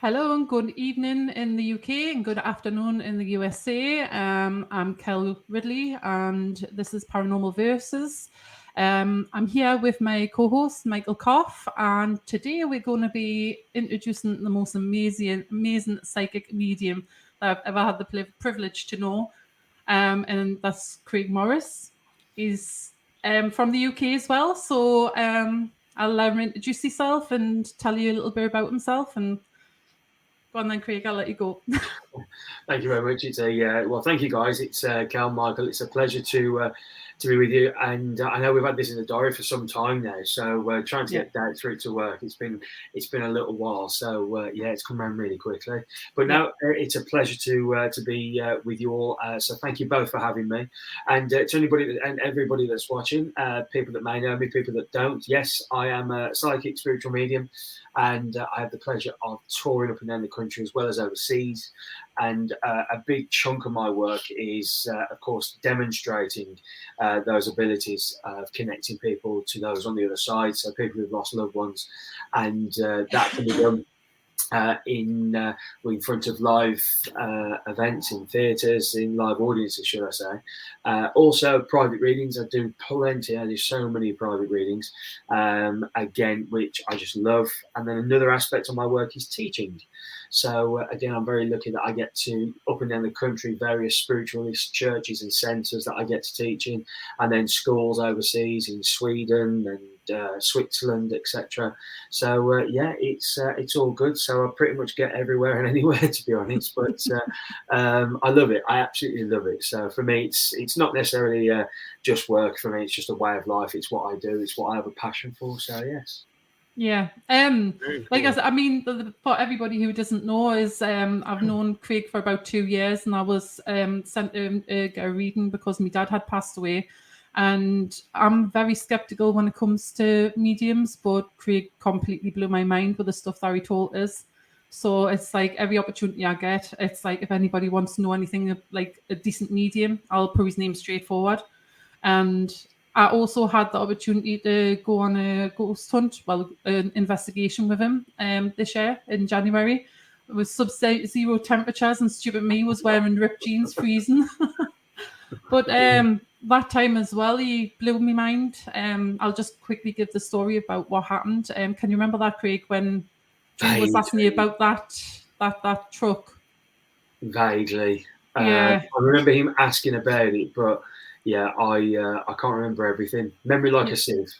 Hello and good evening in the UK and good afternoon in the USA. I'm Kell Ridley and this is Paranormal Verses. I'm here with my co-host Michael Koff, and today we're going to be introducing the most amazing psychic medium that I've ever had the privilege to know, and that's Craig Morris. He's from the UK as well, so I'll let him introduce himself and tell you a little bit about himself. And go on then, Craig, I'll let you go. Thank you very much. It's thank you guys. It's Cal, Michael. It's a pleasure to be with you. And I know we've had this in the diary for some time now, so we're trying to get dates for it to work. It's been a little while, so it's come around really quickly. But now it's a pleasure to be with you all. So thank you both for having me. And to anybody and everybody that's watching, people that may know me, people that don't. Yes, I am a psychic spiritual medium. And I have the pleasure of touring up and down the country as well as overseas. And a big chunk of my work is, of course, demonstrating those abilities of connecting people to those on the other side, so people who've lost loved ones. And that can be done in front of live events, in theatres, in live audiences, should I say. Also, private readings. I do plenty. I do so many private readings, again, which I just love. And then another aspect of my work is teaching. So again, I'm very lucky that I get to up and down the country, various spiritualist churches and centres that I get to teach in, and then schools overseas in Sweden and Switzerland, etc. So it's all good. So I pretty much get everywhere and anywhere, to be honest. But I love it. I absolutely love it. So for me, it's not necessarily just work. For me, it's just a way of life. It's what I do. It's what I have a passion for. So yes. Yeah. Like I said, I mean, for everybody who doesn't know, is I've known Craig for about 2 years, and I was sent to get a reading because my dad had passed away. And I'm very skeptical when it comes to mediums, but Craig completely blew my mind with the stuff that he told us. So it's like every opportunity I get, it's like if anybody wants to know anything like a decent medium, I'll put his name straight forward. And I also had the opportunity to go on a ghost hunt, an investigation with him this year in January. It was sub-zero temperatures and stupid me was wearing ripped jeans, freezing. But that time as well, he blew my mind. I'll just quickly give the story about what happened. Can you remember that, Craig, when Drew was asking you about that truck? Vaguely. Yeah. I remember him asking about it, but yeah, I can't remember everything. Memory like a sieve.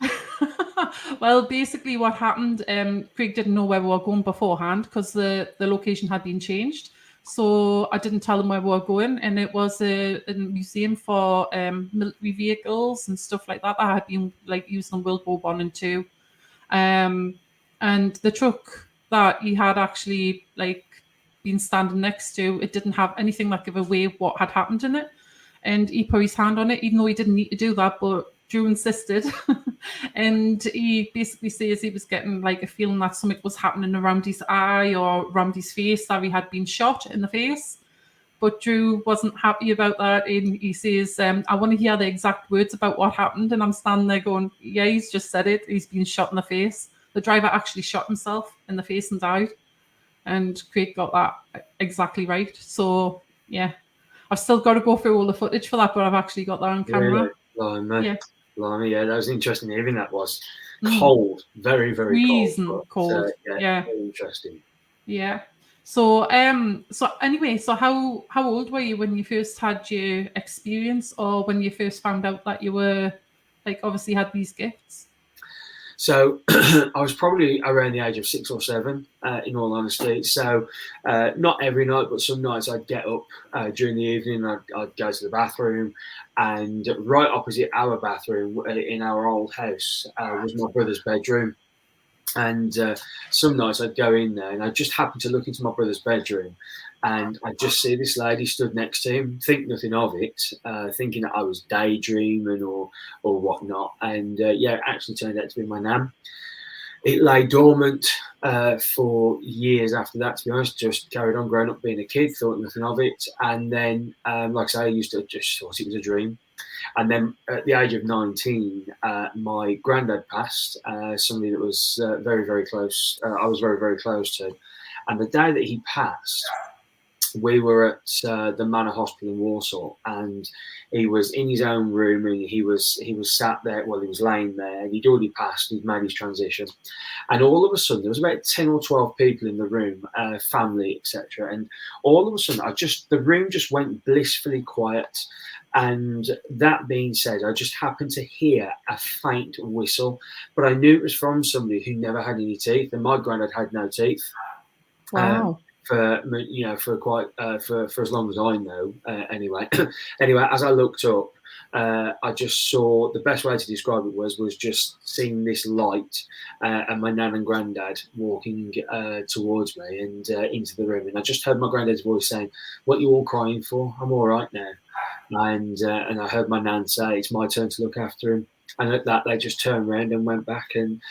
Well, basically what happened, Craig didn't know where we were going beforehand because the location had been changed. So I didn't tell him where we were going, and it was a museum for military vehicles and stuff like that had been like used in World War One and Two. And the truck that he had actually like been standing next to, it didn't have anything that gave away what had happened in it. And he put his hand on it, even though he didn't need to do that, but Drew insisted. And he basically says he was getting like a feeling that something was happening around his eye or around his face, that he had been shot in the face. But Drew wasn't happy about that. And he says, I want to hear the exact words about what happened. And I'm standing there going, yeah, he's just said it. He's been shot in the face. The driver actually shot himself in the face and died. And Craig got that exactly right. So, yeah. I've still got to go through all the footage for that, but I've actually got that on camera. Blimey. Yeah, that was interesting hearing that was. Cold, very, very cold. Cold. Yeah. Very interesting. Yeah. So anyway, so how old were you when you first had your experience, or when you first found out that you were like obviously had these gifts? So I was probably around the age of 6 or 7, in all honesty. So not every night, but some nights I'd get up during the evening, I'd go to the bathroom, and right opposite our bathroom in our old house was my brother's bedroom. And some nights I'd go in there and I just happened to look into my brother's bedroom, and I just see this lady stood next to him, think nothing of it, thinking that I was daydreaming or whatnot. And it actually turned out to be my nan. It lay dormant for years after that, to be honest. Just carried on growing up being a kid, thought nothing of it. And then, like I say, I used to just thought it was a dream. And then at the age of 19, my granddad passed, somebody that was very, very close. I was very, very close to. And the day that he passed, we were at the Manor Hospital in Warsaw, and he was in his own room, and he was sat there. Well, he was laying there, and he'd already passed. He'd made his transition, and all of a sudden, there was about 10 or 12 people in the room, family, etc. And all of a sudden, the room just went blissfully quiet. And that being said, I just happened to hear a faint whistle, but I knew it was from somebody who never had any teeth, and my granddad had no teeth. Wow. For as long as I know, anyway. Anyway, as I looked up, I just saw, the best way to describe it was just seeing this light, and my nan and granddad walking towards me and into the room, and I just heard my granddad's voice saying, "What are you all crying for? I'm all right now." And I heard my nan say, "It's my turn to look after him." And at that, they just turned around and went back. And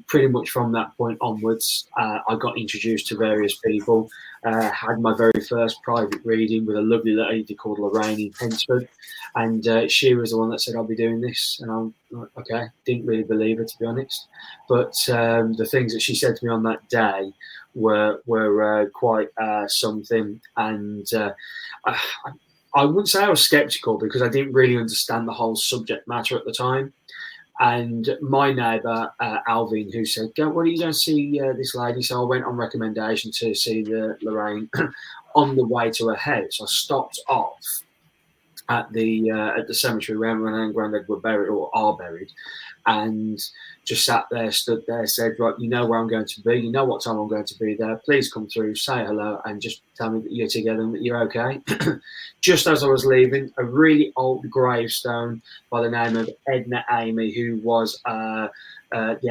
pretty much from that point onwards, I got introduced to various people. Had my very first private reading with a lovely lady called Lorraine in Pensford. And she was the one that said, "I'll be doing this." And I'm like, okay, didn't really believe her, to be honest. But the things that she said to me on that day were quite something. And I wouldn't say I was skeptical, because I didn't really understand the whole subject matter at the time. And my neighbour, Alvin, who said, "What are you going to see this lady?" So I went on recommendation to see the Lorraine. On the way to her house, I stopped off at the cemetery where my nan and granddad were buried, or are buried, and just sat there, stood there, said, "Right, you know where I'm going to be, you know what time I'm going to be there, please come through, say hello, and just tell me that you're together and that you're okay." Just as I was leaving, a really old gravestone by the name of Edna Amy, who was the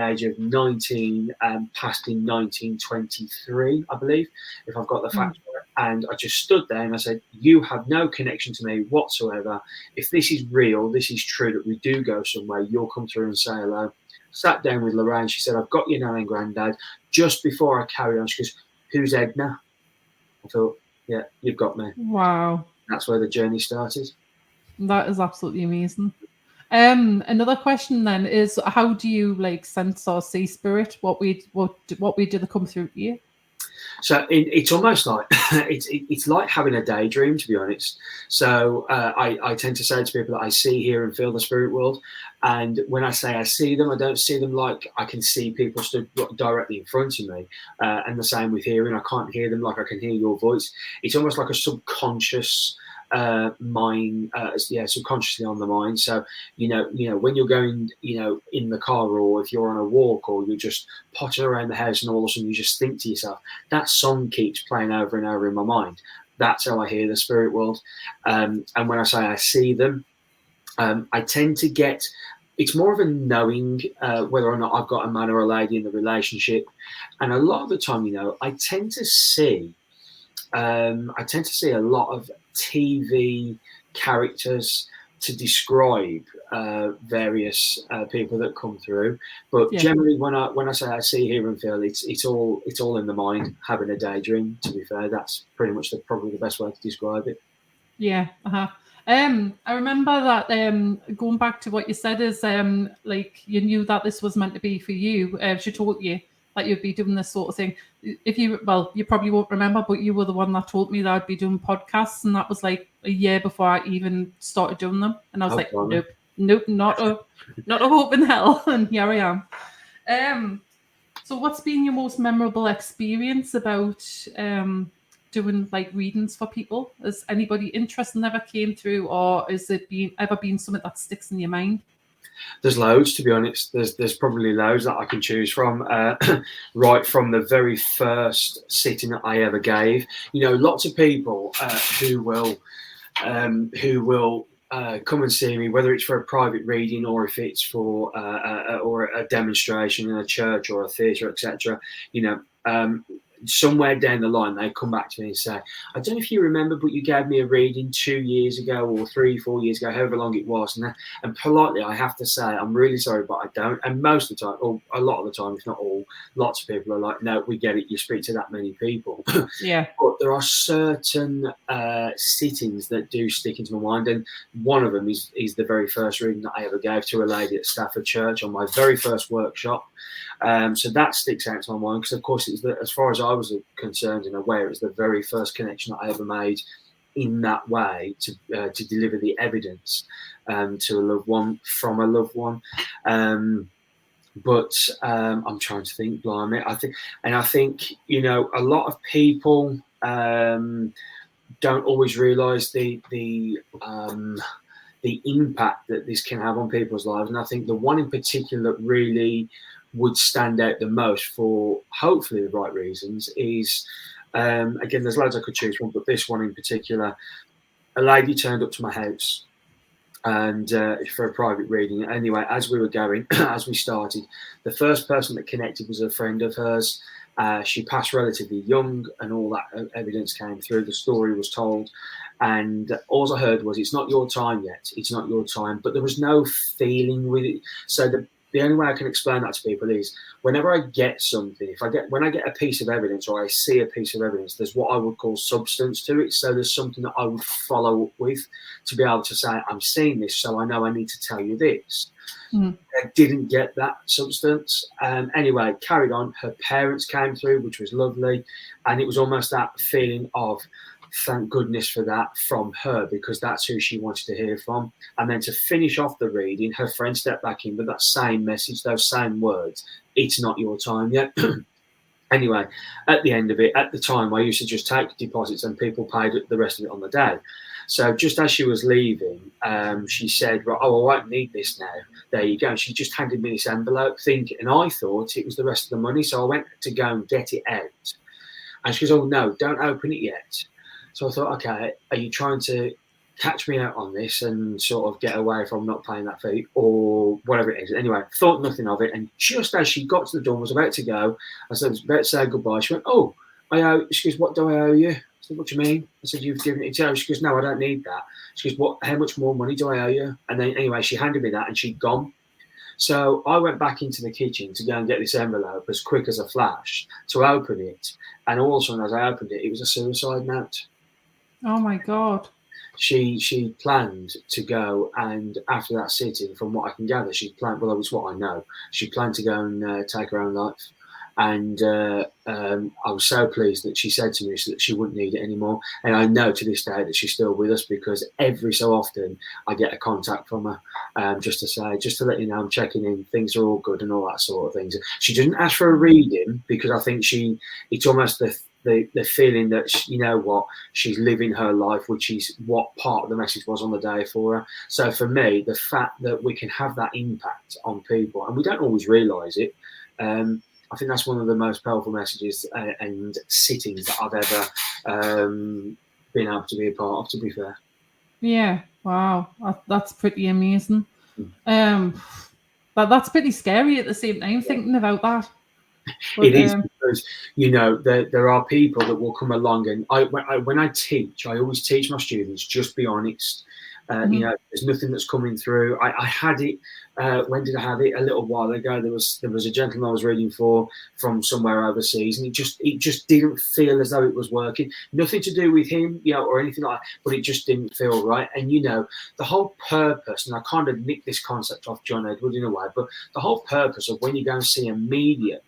age of 19, passed in 1923, I believe, if I've got the facts right. And I just stood there and I said, "You have no connection to me whatsoever. If this is real, this is true, that we do go somewhere, you'll come through and say hello." Sat down with Lorraine. She said, "I've got your nan and granddad." Just before I carried on, she goes, "Who's Edna?" I thought, yeah, you've got me. Wow. That's where the journey started. That is absolutely amazing. Another question then is, how do you sense or see spirit? What way do they come through to you? So it's almost like it's like having a daydream, to be honest. So I tend to say to people that I see, hear, and feel the spirit world. And when I say I see them, I don't see them like I can see people stood directly in front of me. And the same with hearing. I can't hear them like I can hear your voice. It's almost like a subconscious mind, subconsciously on the mind. So you know when you're going in the car, or if you're on a walk, or you're just potting around the house, and all of a sudden you just think to yourself, that song keeps playing over and over in my mind. That's how I hear the spirit world. And when I say I see them, I tend to get, it's more of a knowing whether or not I've got a man or a lady in the relationship. And a lot of the time, I tend to see a lot of TV characters to describe various people that come through. But generally, when I say I see, hear, and feel, it's all in the mind, having a daydream. To be fair, that's pretty much probably the best way to describe it. Yeah. I remember that going back to what you said is you knew that this was meant to be for you. She told you that you'd be doing this sort of thing. You probably won't remember, but you were the one that told me that I'd be doing podcasts, and that was a year before I even started doing them. And I was nope, not a hope in hell. And here I am. So what's been your most memorable experience about doing readings for people? Has anybody interesting ever came through, or has it ever been something that sticks in your mind? There's loads, to be honest. There's probably loads that I can choose from, right from the very first sitting that I ever gave. Lots of people who will come and see me, whether it's for a private reading or if it's for or a demonstration in a church or a theatre, etc. Somewhere down the line, they come back to me and say, "I don't know if you remember, but you gave me a reading 2 years ago or 3-4 years ago, however long it was." And politely, I have to say, "I'm really sorry, but I don't." And most of the time, or a lot of the time, if not all, lots of people are like, "No, we get it. You speak to that many people." Yeah. But there are certain sittings that do stick into my mind. And one of them is the very first reading that I ever gave to a lady at Stafford Church on my very first workshop. So that sticks out to my mind because, of course, as far as I was concerned and aware, it was the very first connection that I ever made in that way to deliver the evidence to a loved one from a loved one. But I'm trying to think, blimey. I think you know, a lot of people don't always realise the impact that this can have on people's lives. And I think the one in particular that really would stand out the most, for hopefully the right reasons, is again, there's loads I could choose from, but this one in particular. A lady turned up to my house and for a private reading. Anyway, as we were going, as we started, the first person that connected was a friend of hers. She passed relatively young, and all that evidence came through. The story was told, and all I heard was, "It's not your time yet. It's not your time." But there was no feeling with it. So the only way I can explain that to people is, whenever I get something, when I get a piece of evidence, or I see a piece of evidence, there's what I would call substance to it. So there's something that I would follow up with to be able to say, I'm seeing this, so I know I need to tell you this. I didn't get that substance. Anyway, carried on. Her parents came through, which was lovely. And it was almost that feeling of, thank goodness for that from her, because that's who she wanted to hear from. And then to finish off the reading, her friend stepped back in with that same message, those same words, "It's not your time yet." Anyway, at the end of it, at the time, I used to just take deposits and people paid the rest of it on the day. So just as she was leaving, she said, "Right, oh, I won't need this now. There you go." She just handed me this envelope, thinking, and I thought it was the rest of the money. So I went to go and get it out. And she goes, "Oh, no, don't open it yet." So I thought, okay, are you trying to catch me out on this and sort of get away from not paying that fee, or whatever it is? Anyway, thought nothing of it. And just as she got to the door and was about to go, I said, I was about to say goodbye. She went, "Oh, I owe." She goes, "What do I owe you?" I said, "What do you mean?" I said, "You've given it to her." She goes, "No, I don't need that." She goes, "What? How much more money do I owe you?" And then anyway, she handed me that and she'd gone. So I went back into the kitchen to go and get this envelope as quick as a flash to open it. And all of a sudden, as I opened it, it was a suicide note. Oh my God. She planned to go, and after that sitting, from what I can gather, she planned, well, it's what I know, she planned to go and take her own life. And I was so pleased that she said to me that she wouldn't need it anymore. And I know to this day that she's still with us, because every so often I get a contact from her, just to let you know I'm checking in, things are all good and all that sort of things. She didn't ask for a reading, because I think it's almost the feeling that, you know what, she's living her life, which is what part of the message was on the day for her. So for me, the fact that we can have that impact on people, and we don't always realise it, I think that's one of the most powerful messages and sittings that I've ever been able to be a part of, to be fair. Yeah, wow, that's pretty amazing. But that's pretty scary at the same time, thinking about that. But, it is, because, you know, there are people that will come along, and when I teach, I always teach my students, just be honest. You know, there's nothing that's coming through. I had it. When did I have it? A little while ago. There was a gentleman I was reading for from somewhere overseas, and it just didn't feel as though it was working. Nothing to do with him, you know, or anything like that, but it just didn't feel right. And you know, the whole purpose, and I kind of nicked this concept off John Edward in a way, but the whole purpose of when you go and see a medium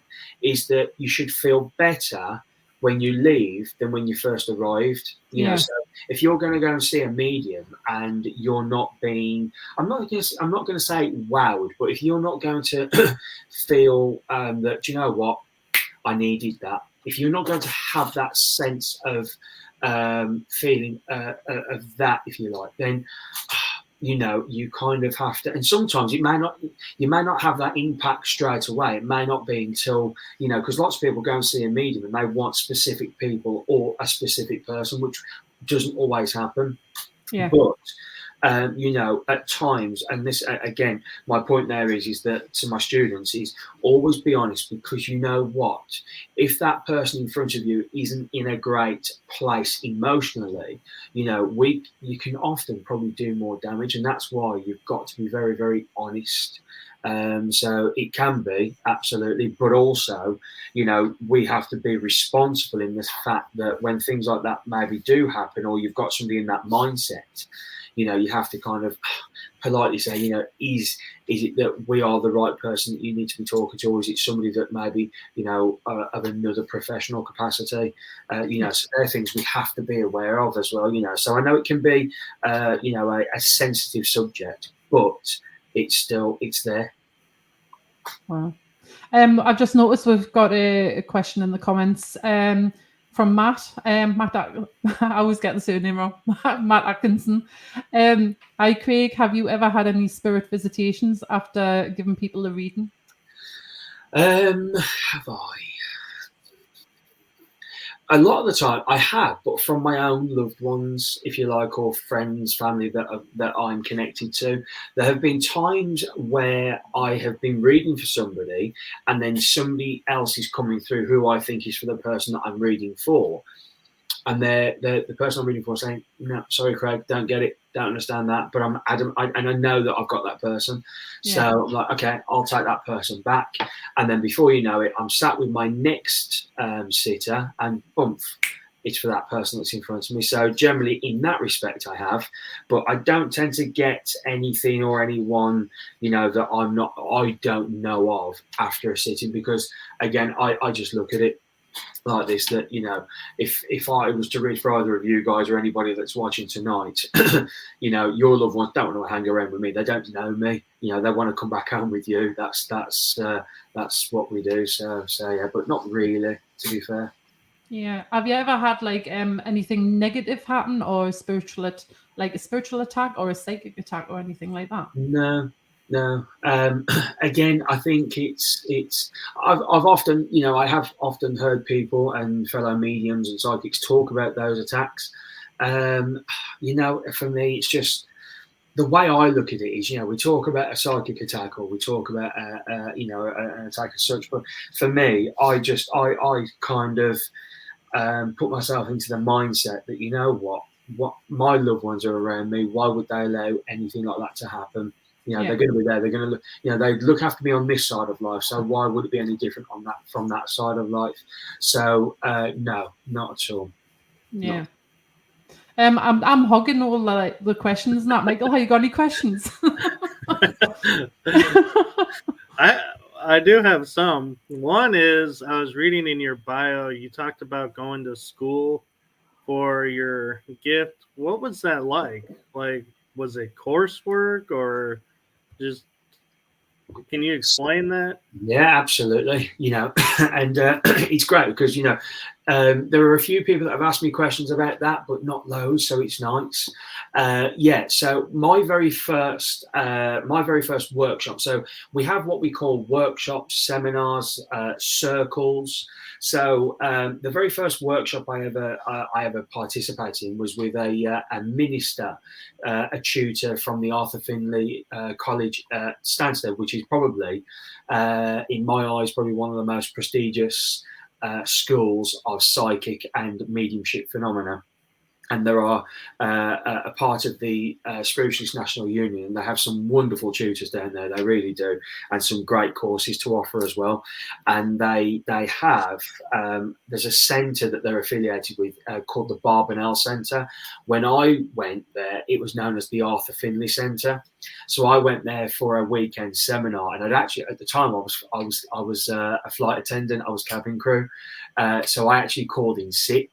is that you should feel better when you leave than when you first arrived. You know, so if you're going to go and see a medium and you're not being, I'm not going to say wowed, but if you're not going to feel that, you know what, I needed that. If you're not going to have that sense of feeling of that, if you like, then you know, you kind of have to, and sometimes you may not have that impact straight away. It may not be until, you know, because lots of people go and see a medium and they want specific people or a specific person, which doesn't always happen. Yeah. But you know, at times, and this again, my point there is that to my students is always be honest, because you know what, if that person in front of you isn't in a great place emotionally, you know, you can often probably do more damage, and that's why you've got to be very, very honest. So it can be, absolutely, but also, you know, we have to be responsible in this fact that when things like that maybe do happen, or you've got somebody in that mindset, you know, you have to kind of politely say, you know, is it that we are the right person that you need to be talking to, or is it somebody that maybe, you know, of another professional capacity? You know, so there are things we have to be aware of as well, you know. So I know it can be, you know, a sensitive subject, but it's there. Wow. I've just noticed we've got a question in the comments from Matt. I always get the surname wrong. Matt Atkinson. Hi, Craig. Have you ever had any spirit visitations after giving people a reading? Have I? A lot of the time I have, but from my own loved ones, if you like, or friends, family that I'm connected to. There have been times where I have been reading for somebody, and then somebody else is coming through who I think is for the person that I'm reading for. And the person I'm reading for saying, no, sorry, Craig, don't get it, don't understand that. But I'm adamant, and I know that I've got that person. Yeah. So I'm like, okay, I'll take that person back. And then before you know it, I'm sat with my next sitter, and boom, it's for that person that's in front of me. So generally, in that respect, I have, but I don't tend to get anything or anyone, you know, that I don't know of after a sitting, because again, I just look at it like this, that, you know, if I was to read for either of you guys or anybody that's watching tonight, you know, your loved ones don't want to hang around with me. They don't know me. You know, they want to come back home with you. That's what we do. So yeah, but not really, to be fair. Yeah. Have you ever had like anything negative happen, or a spiritual attack or a psychic attack or anything like that? No. Again, I think I've often, you know, I have often heard people and fellow mediums and psychics talk about those attacks. You know, for me, it's just the way I look at it is, you know, we talk about a psychic attack, or we talk about, you know, an attack as such. But for me, I kind of put myself into the mindset that, you know what my loved ones are around me. Why would they allow anything like that to happen? You know, They're going to be there. They're going to look. You know, they look after me on this side of life. So why would it be any different from that side of life? So no, not at all. Yeah. Not. I'm hogging all the questions. Not Michael. Have you got any questions? I do have some. One is, I was reading in your bio, you talked about going to school for your gift. What was that like? Like, was it coursework, or just, can you explain that? Yeah, absolutely. You know, and it's great because, you know, there are a few people that have asked me questions about that, but not loads, so it's nice. Yeah, so my very first workshop. So we have what we call workshops, seminars, circles. So the very first workshop I ever participated in was with a minister, a tutor from the Arthur Findlay College at Stansted, which is probably, in my eyes, probably one of the most prestigious schools of psychic and mediumship phenomena. And there are a part of the Spiritualist National Union. They have some wonderful tutors down there. They really do, and some great courses to offer as well. And they have there's a centre that they're affiliated with called the Barbanel Centre. When I went there, it was known as the Arthur Findlay Centre. So I went there for a weekend seminar, and I'd actually, at the time, I was a flight attendant. I was cabin crew, so I actually called in sick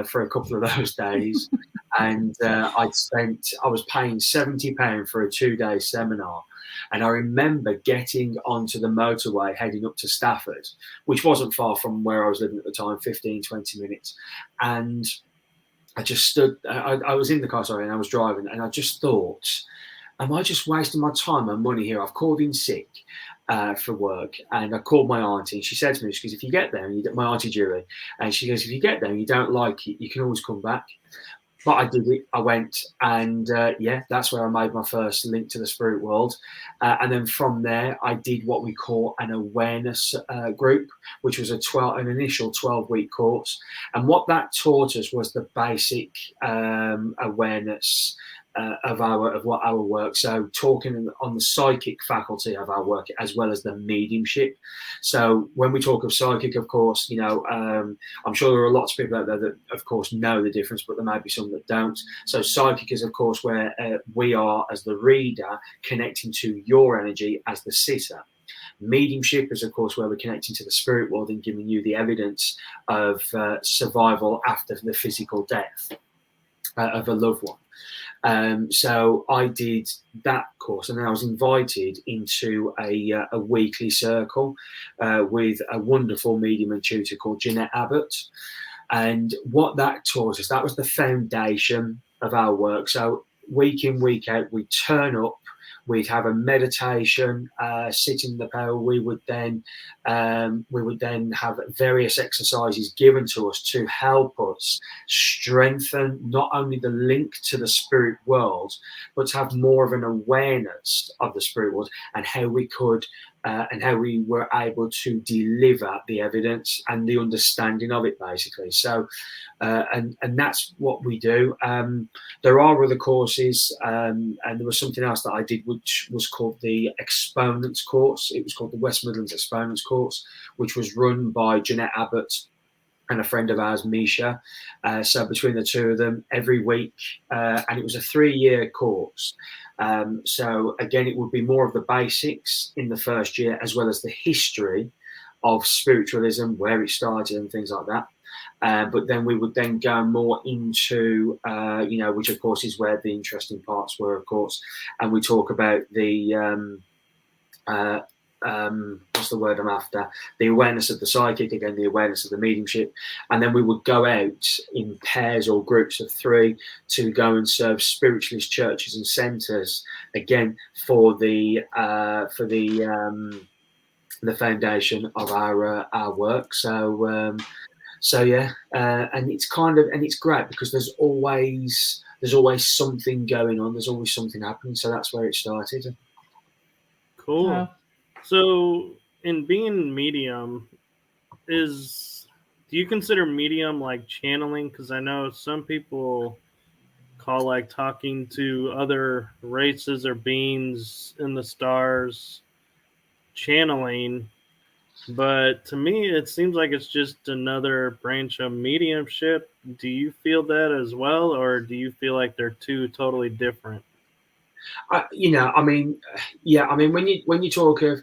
for a couple of those days, and I was paying £70 for a 2-day seminar. And I remember getting onto the motorway heading up to Stafford, which wasn't far from where I was living at the time, 15-20 minutes. And I just stood, I was in the car, sorry, and I was driving, and I just thought, am I just wasting my time and money here? I've called in sick for work, and I called my auntie, and she said to me, she goes, if you get there, and my auntie Julie, and she goes, if you get there and you don't like it, you can always come back. But I did it. I went, and yeah, that's where I made my first link to the spirit world. And then from there, I did what we call an awareness group, which was an initial 12-week course. And what that taught us was the basic awareness of what our work. So talking on the psychic faculty of our work as well as the mediumship. So when we talk of psychic, of course, I'm sure there are lots of people out there that, of course, know the difference, but there may be some that don't. So psychic is, of course, where we are as the reader connecting to your energy as the sitter. Mediumship is, of course, where we're connecting to the spirit world and giving you the evidence of survival after the physical death of a loved one. So I did that course, and then I was invited into a weekly circle with a wonderful medium and tutor called Janette Abbott. And what that taught us, that was the foundation of our work. So week in, week out, we turn up. We'd have a meditation, sit in the power. We would then have various exercises given to us to help us strengthen not only the link to the spirit world, but to have more of an awareness of the spirit world and how we could and how we were able to deliver the evidence and the understanding of it, basically. So, and that's what we do. There are other courses, and there was something else that I did, which was called the Exponents course. It was called the West Midlands Exponents course, which was run by Janette Abbott and a friend of ours, Misha. So between the two of them, every week, and it was a 3-year course. So again, it would be more of the basics in the first year, as well as the history of spiritualism, where it started and things like that. But then we would then go more into, which of course is where the interesting parts were, of course. And we talk about the, what's the word I'm after? The awareness of the psychic, again, the awareness of the mediumship. And then we would go out in pairs or groups of 3 to go and serve spiritualist churches and centres, again, for the foundation of our work. So yeah, and it's it's great because there's always something going on. There's always something happening. So that's where it started. Cool. Wow. So in being medium, do you consider medium like channeling? Because I know some people call like talking to other races or beings in the stars channeling. But to me, it seems like it's just another branch of mediumship. Do you feel that as well, or do you feel like they're two totally different? When you talk of,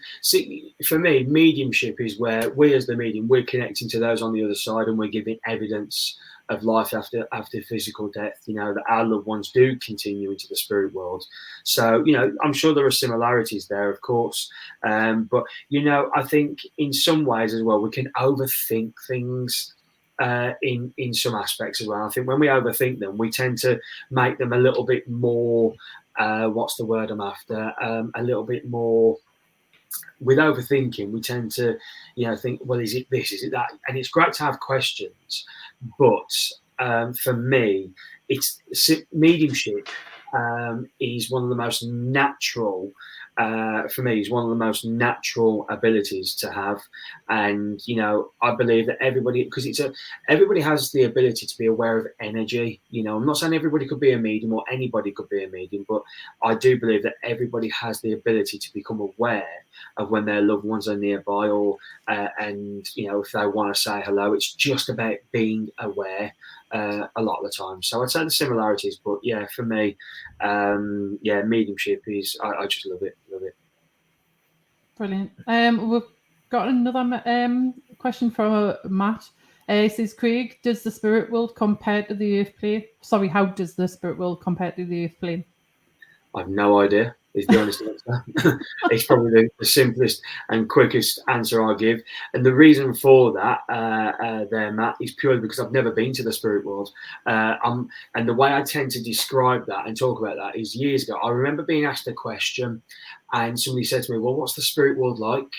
for me, mediumship is where we as the medium, we're connecting to those on the other side, and we're giving evidence of life after physical death, that our loved ones do continue into the spirit world. So, I'm sure there are similarities there, of course. But, I think in some ways as well, we can overthink things in some aspects as well. I think when we overthink them, we tend to make them a little bit more, what's the word I'm after? A little bit more. With overthinking, we tend to, think, well, is it this? Is it that? And it's great to have questions, but for me, it's mediumship is one of the most natural. For me, is one of the most natural abilities to have, and I believe that everybody has the ability to be aware of energy. I'm not saying everybody could be a medium or anybody could be a medium, but I do believe that everybody has the ability to become aware of when their loved ones are nearby, or and if they want to say hello. It's just about being aware a lot of the time. So I'd say the similarities, but yeah, for me, mediumship is I just love it. Brilliant. We've got another question from Matt. It says, Craig, does the spirit world compare to the earth plane? Sorry, how does the spirit world compare to the earth plane? I've no idea, is the honest answer. It's probably the simplest and quickest answer I give. And the reason for that, there, Matt, is purely because I've never been to the spirit world. And the way I tend to describe that and talk about that is years ago, I remember being asked a question and somebody said to me, well, what's the spirit world like?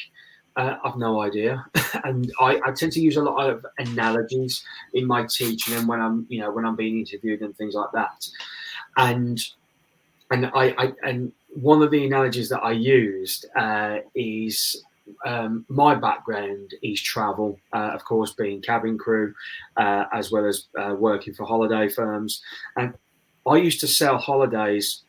I've no idea. And I tend to use a lot of analogies in my teaching and when I'm being interviewed and things like that. And one of the analogies that I used is my background is travel, of course, being cabin crew, as well as working for holiday firms. And I used to sell holidays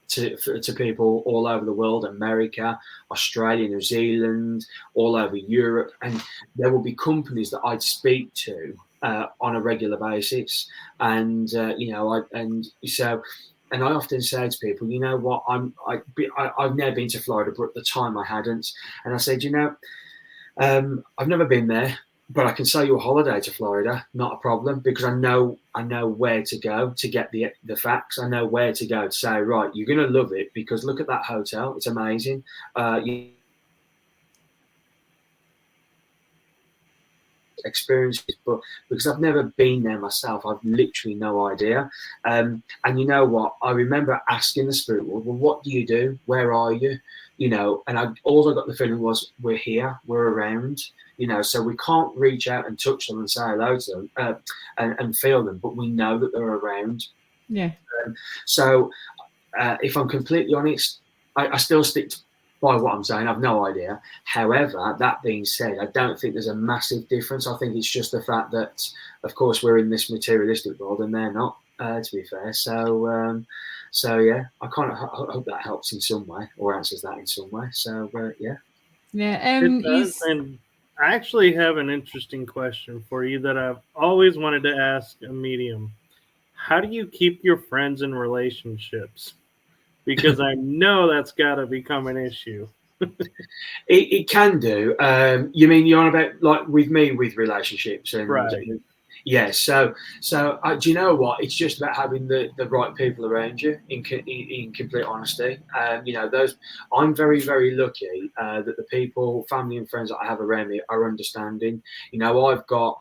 to people all over the world, America, Australia, New Zealand, all over Europe, and there will be companies that I'd speak to on a regular basis, and and I often say to people, you know what, I've never been to Florida, but at the time I hadn't, and I said, I've never been there, but I can sell you a holiday to Florida, not a problem, because I know where to go to get the facts. I know where to go to say, right, you're going to love it because look at that hotel, it's amazing. Experiences, but because I've never been there myself, I've literally no idea. And you know what? I remember asking the spirit world, well, what do you do? Where are you? And all I got the feeling was, we're here, we're around. So we can't reach out and touch them and say hello to them and feel them, but we know that they're around. Yeah. So if I'm completely honest, I still stick by what I'm saying. I've no idea. However, that being said, I don't think there's a massive difference. I think it's just the fact that, of course, we're in this materialistic world and they're not, to be fair. So yeah, I kind of hope that helps in some way or answers that in some way. So yeah. Yeah. It does, and I actually have an interesting question for you that I've always wanted to ask a medium. How do you keep your friends in relationships? Because I know that's got to become an issue. It can do. You mean you're on about like with me with relationships and right? Yeah. So do you know what? It's just about having the right people around you. In complete honesty, those I'm very, very lucky that the people, family, and friends that I have around me are understanding. I've got,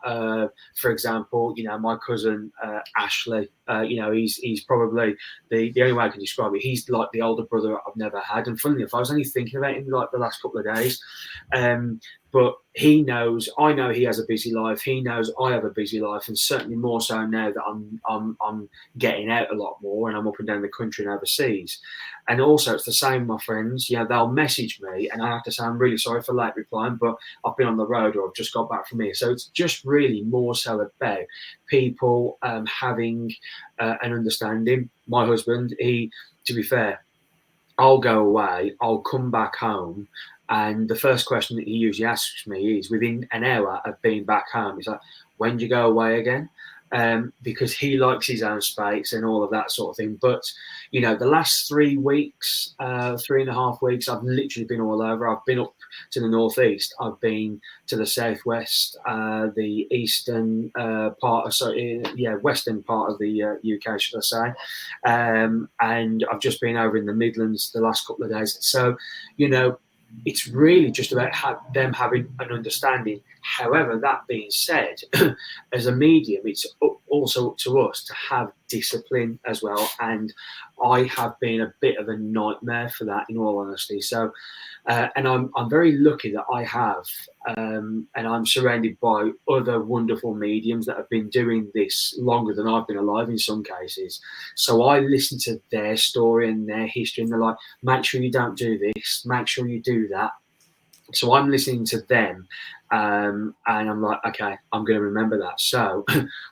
for example, my cousin Ashley. He's probably the only way I can describe it. He's like the older brother I've never had, and funnily enough, I was only thinking about him like the last couple of days. But he knows, I know he has a busy life. He knows I have a busy life, and certainly more so now that I'm getting out a lot more and I'm up and down the country and overseas. And also, it's the same with my friends. They'll message me, and I have to say I'm really sorry for late replying, but I've been on the road or I've just got back from here. So it's just really more so about people having an understanding. My husband, to be fair, I'll go away, I'll come back home, and the first question that he usually asks me is, within an hour of being back home, he's like, when do you go away again? Because he likes his own space and all of that sort of thing. But, the last 3 weeks, 3.5 weeks, I've literally been all over. I've been up to the northeast. I've been to the southwest, the eastern western part of the UK, should I say. And I've just been over in the Midlands the last couple of days. So, it's really just about them having an understanding. However, that being said, as a medium, it's also up to us to have discipline as well. And I have been a bit of a nightmare for that, in all honesty. So, and I'm very lucky that I have, and I'm surrounded by other wonderful mediums that have been doing this longer than I've been alive in some cases. So I listen to their story and their history, and they're like, make sure you don't do this, make sure you do that. So I'm listening to them, and I'm like, okay, I'm going to remember that. So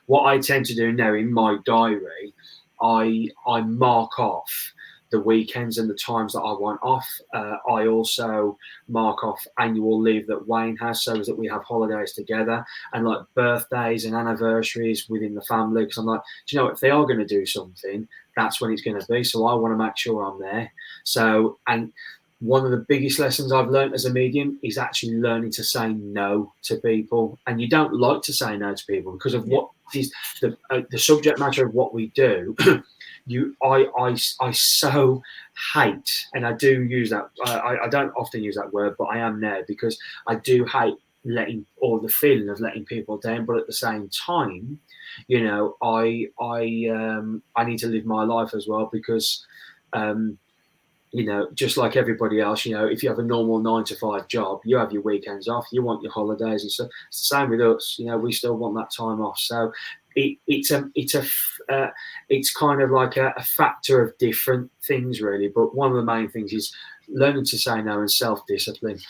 what I tend to do now in my diary, I mark off the weekends and the times that I want off. I also mark off annual leave that Wayne has, so that we have holidays together, and like birthdays and anniversaries within the family. Because I'm like, do you know what? If they are going to do something, that's when it's going to be. So I want to make sure I'm there. So, and one of the biggest lessons I've learned as a medium is actually learning to say no to people. And you don't like to say no to people because of what is the subject matter of what we do. I so hate, and I do use that. I don't often use that word, but I am now, because I do hate letting, or the feeling of letting people down. But at the same time, I need to live my life as well, because just like everybody else, if you have a normal 9-to-5 job, you have your weekends off, you want your holidays and stuff. It's the same with us. We still want that time off. So it's kind of like a factor of different things, really. But one of the main things is learning to say no and self-discipline.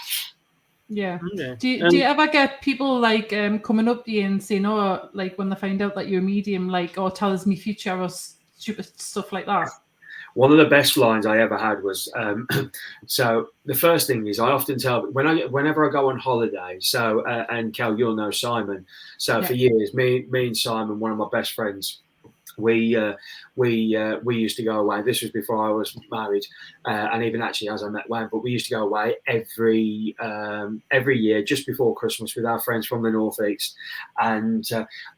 Yeah. Okay. Do you ever get people coming up to you and saying, oh, like when they find out that you're a medium, like, oh, tell us me future, or stupid stuff like that. One of the best lines I ever had was, so the first thing is I often tell whenever I go on holiday. So and Kel, you'll know Simon. So for years, me and Simon, one of my best friends, we used to go away. This was before I was married, and even actually as I met Wayne. But we used to go away every year just before Christmas with our friends from the northeast. And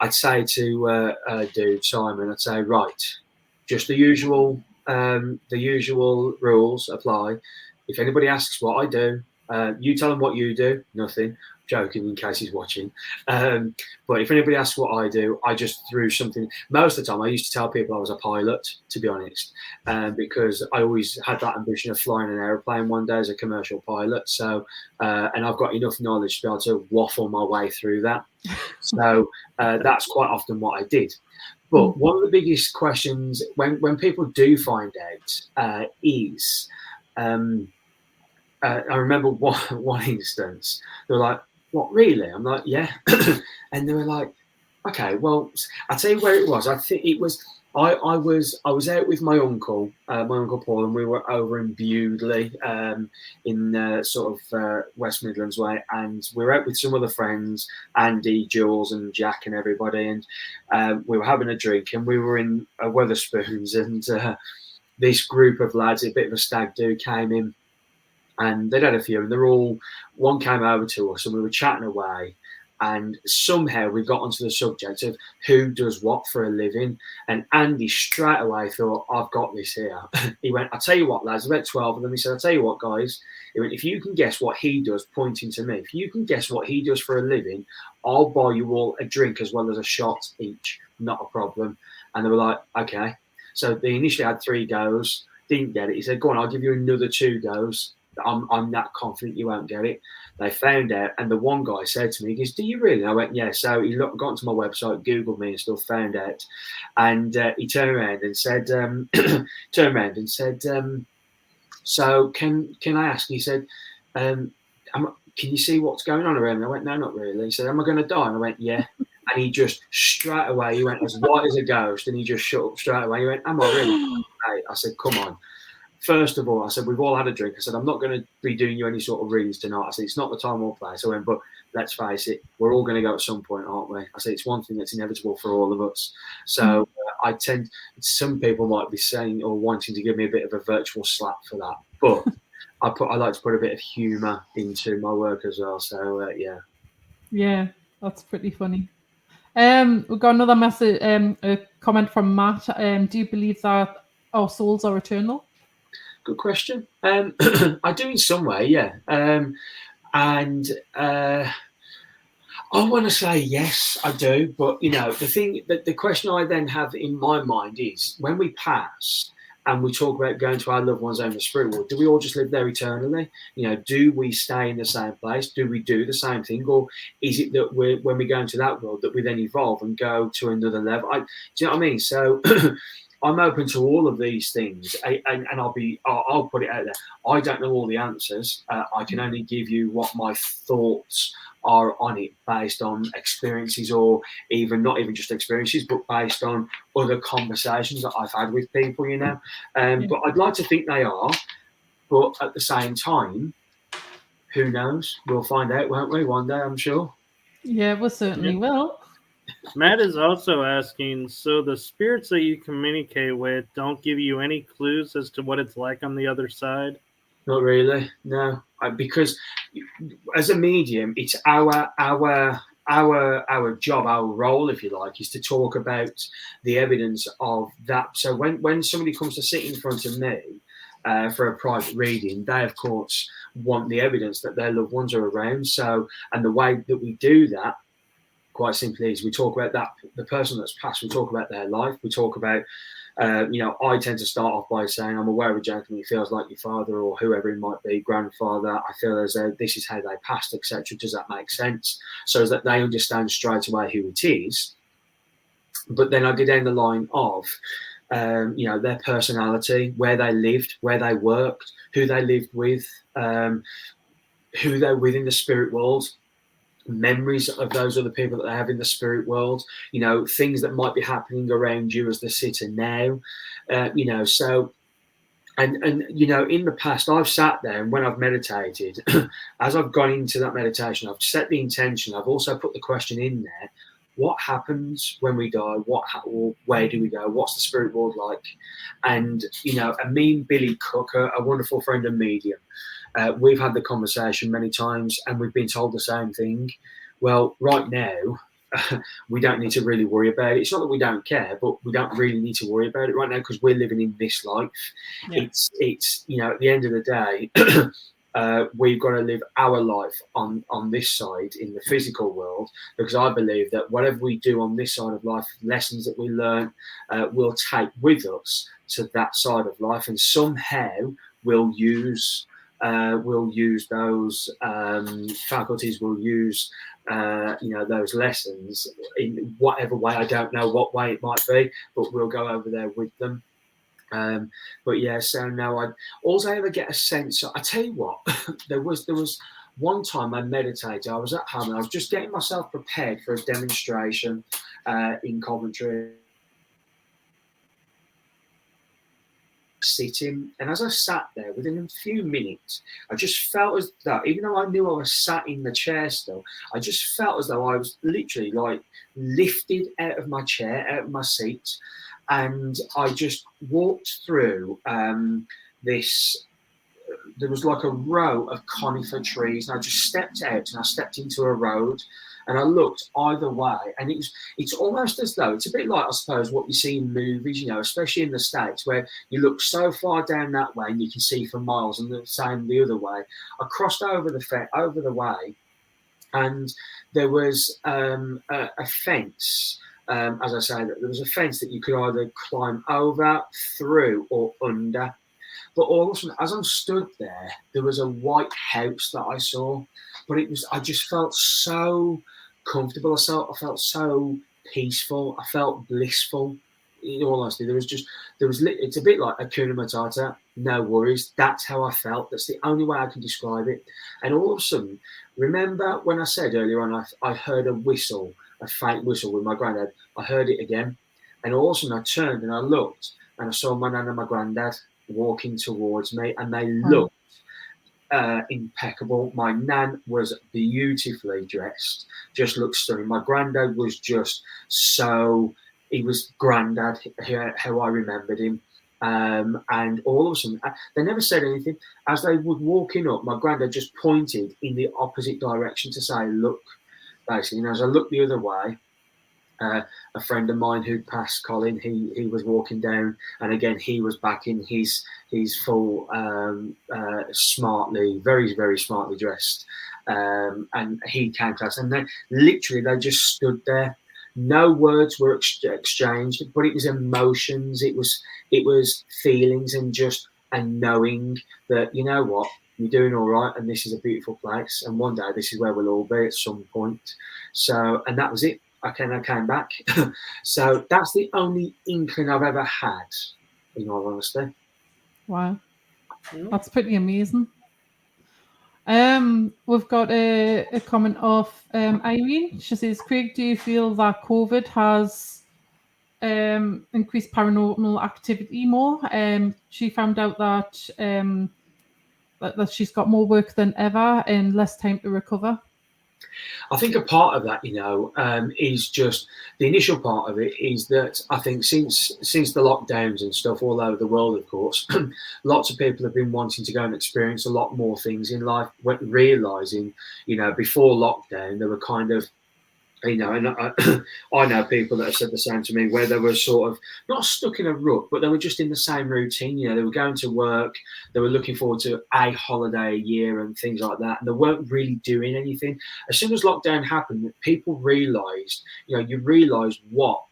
I'd say to dude Simon, I'd say, right, just the usual rules apply. If anybody asks what I do, you tell them what you do. Nothing. Joking in case he's watching. But if anybody asks what I do, I just threw something. Most of the time, I used to tell people I was a pilot, to be honest, because I always had that ambition of flying an aeroplane one day as a commercial pilot. So, and I've got enough knowledge to be able to waffle my way through that. So that's quite often what I did. But one of the biggest questions when people do find out is, I remember one instance, they were like, "What, really?" I'm like, "Yeah." And they were like, "Okay, well, I'll tell you where it was. I think it was, I was out with my uncle Paul, and we were over in Bewdley, in sort of West Midlands way, and we were out with some other friends, Andy, Jules, and Jack, and everybody, and we were having a drink, and we were in Wetherspoons, and this group of lads, a bit of a stag do, came in, and they'd had a few, and one came over to us, and we were chatting away. And somehow we got onto the subject of who does what for a living. And Andy straight away thought, I've got this here. He went, I'll tell you what, lads, about 12 of them. He said, I'll tell you what, guys. He went, if you can guess what he does, pointing to me, if you can guess what he does for a living, I'll buy you all a drink as well as a shot each. Not a problem. And they were like, okay. So they initially had 3 goes, didn't get it. He said, go on, I'll give you another 2 goes. I'm that confident you won't get it. They found out, and the one guy said to me, he goes, do you really? And I went, yeah. So he got onto my website, Googled me and stuff, found out. And he turned around and said, so can I ask? He said, can you see what's going on around me? I went, no, not really. He said, am I going to die? And I went, yeah. And he just straight away, he went as white as a ghost, and he just shut up straight away. He went, am I really? I said, come on. First of all, I said, we've all had a drink. I said, I'm not going to be doing you any sort of readings tonight. I said, it's not the time or place. I went, but let's face it, we're all going to go at some point, aren't we? I said, it's one thing that's inevitable for all of us. So some people might be saying or wanting to give me a bit of a virtual slap for that. But I like to put a bit of humour into my work as well. So, yeah. Yeah, that's pretty funny. We've got another message, a comment from Matt. Do you believe that our souls are eternal? Good question. I do in some way, yeah. And I want to say yes, I do. But, the question I then have in my mind is when we pass and we talk about going to our loved ones over the spirit world, do we all just live there eternally? Do we stay in the same place? Do we do the same thing? Or is it that when we go into that world that we then evolve and go to another level? Do you know what I mean? So... I'm open to all of these things, and I'll put it out there. I don't know all the answers. I can only give you what my thoughts are on it based on experiences, or not even just experiences, but based on other conversations that I've had with people, But I'd like to think they are, but at the same time, who knows? We'll find out, won't we? One day, I'm sure. Yeah, we certainly will. Matt is also asking, so the spirits that you communicate with don't give you any clues as to what it's like on the other side? Not really, no. Because as a medium, it's our job, our role, if you like, is to talk about the evidence of that. So when somebody comes to sit in front of me for a private reading, they, of course, want the evidence that their loved ones are around. So, and the way that we do that, quite simply, is we talk about that, the person that's passed, we talk about their life, we talk about, I tend to start off by saying, I'm aware of a gentleman who feels like your father or whoever it might be, grandfather. I feel as though this is how they passed, etc. Does that make sense? So that they understand straight away who it is. But then I go down the line of, their personality, where they lived, where they worked, who they lived with, who they're with in the spirit world, memories of those other people that they have in the spirit world, you know, things that might be happening around you as they sit now, you know. So and you know, in the past I've sat there, and when I've meditated, as I've gone into that meditation, I've set the intention, I've also put the question in there: what happens when we die? Or where do we go? What's the spirit world like? And you know, and me and Billy Cook, a wonderful friend and medium, we've had the conversation many times, and we've been told the same thing. Well, right now, we don't need to really worry about it. It's not that we don't care, but we don't really need to worry about it right now because we're living in this life. Yeah. It's you know, at the end of the day, we've got to live our life on this side in the physical world, because I believe that whatever we do on this side of life, lessons that we learn, we'll take with us to that side of life, and somehow we'll use those faculties, we'll use you know, those lessons in whatever way. I don't know what way it might be, but we'll go over there with them. But yeah, so no, all I ever get a sense of, I tell you what, there was one time I meditated. I was at home and I was just getting myself prepared for a demonstration in Coventry, sitting, and as I sat there, within a few minutes, I just felt as though, even though I knew I was sat in the chair still, I just felt as though I was literally like lifted out of my chair, out of my seat, and I just walked through this. There was like a row of conifer trees, and I just stepped out and I stepped into a road. And I looked either way, and it's almost as though, it's a bit like, I suppose, what you see in movies, you know, especially in the States, where you look so far down that way and you can see for miles, and the same the other way. I crossed over the way, and there was a fence. As I say, there was a fence that you could either climb over, through, or under. But all of a sudden, as I stood there, there was a white house that I saw. But I just felt so comfortable. I felt so peaceful. I felt blissful. In all honesty, it's a bit like Hakuna Matata, no worries. That's how I felt. That's the only way I can describe it. And all of a sudden, remember when I said earlier on, I heard a whistle, a faint whistle with my granddad. I heard it again. And all of a sudden, I turned and I looked, and I saw my nan and my granddad walking towards me, and they looked impeccable. My nan was beautifully dressed, just looked stunning. My granddad was just he was granddad, how I remembered him. And all of a sudden, they never said anything. As they were walking up, my granddad just pointed in the opposite direction to say, look, basically. And as I looked the other way, a friend of mine who'd passed, Colin, he was walking down, and again he was back in his full smartly, very, very smartly dressed, and he came to us, and then literally they just stood there. No words were exchanged, but it was emotions, it was feelings, and knowing that, you know what, you're doing all right, and this is a beautiful place, and one day this is where we'll all be at some point. So, and that was it. I came back. So that's the only inkling I've ever had, in all honesty. Wow. That's pretty amazing. We've got a comment of Irene. She says, Craig, do you feel that COVID has increased paranormal activity more? She found out that that she's got more work than ever and less time to recover. I think a part of that, you know, is just the initial part of it is that I think since the lockdowns and stuff all over the world, of course, lots of people have been wanting to go and experience a lot more things in life, realising, you know, before lockdown, they were kind of, you know, and I know people that have said the same to me, where they were sort of not stuck in a rut, but they were just in the same routine. You know, they were going to work, they were looking forward to a holiday a year and things like that, and they weren't really doing anything. As soon as lockdown happened, people realised, you know, you realised what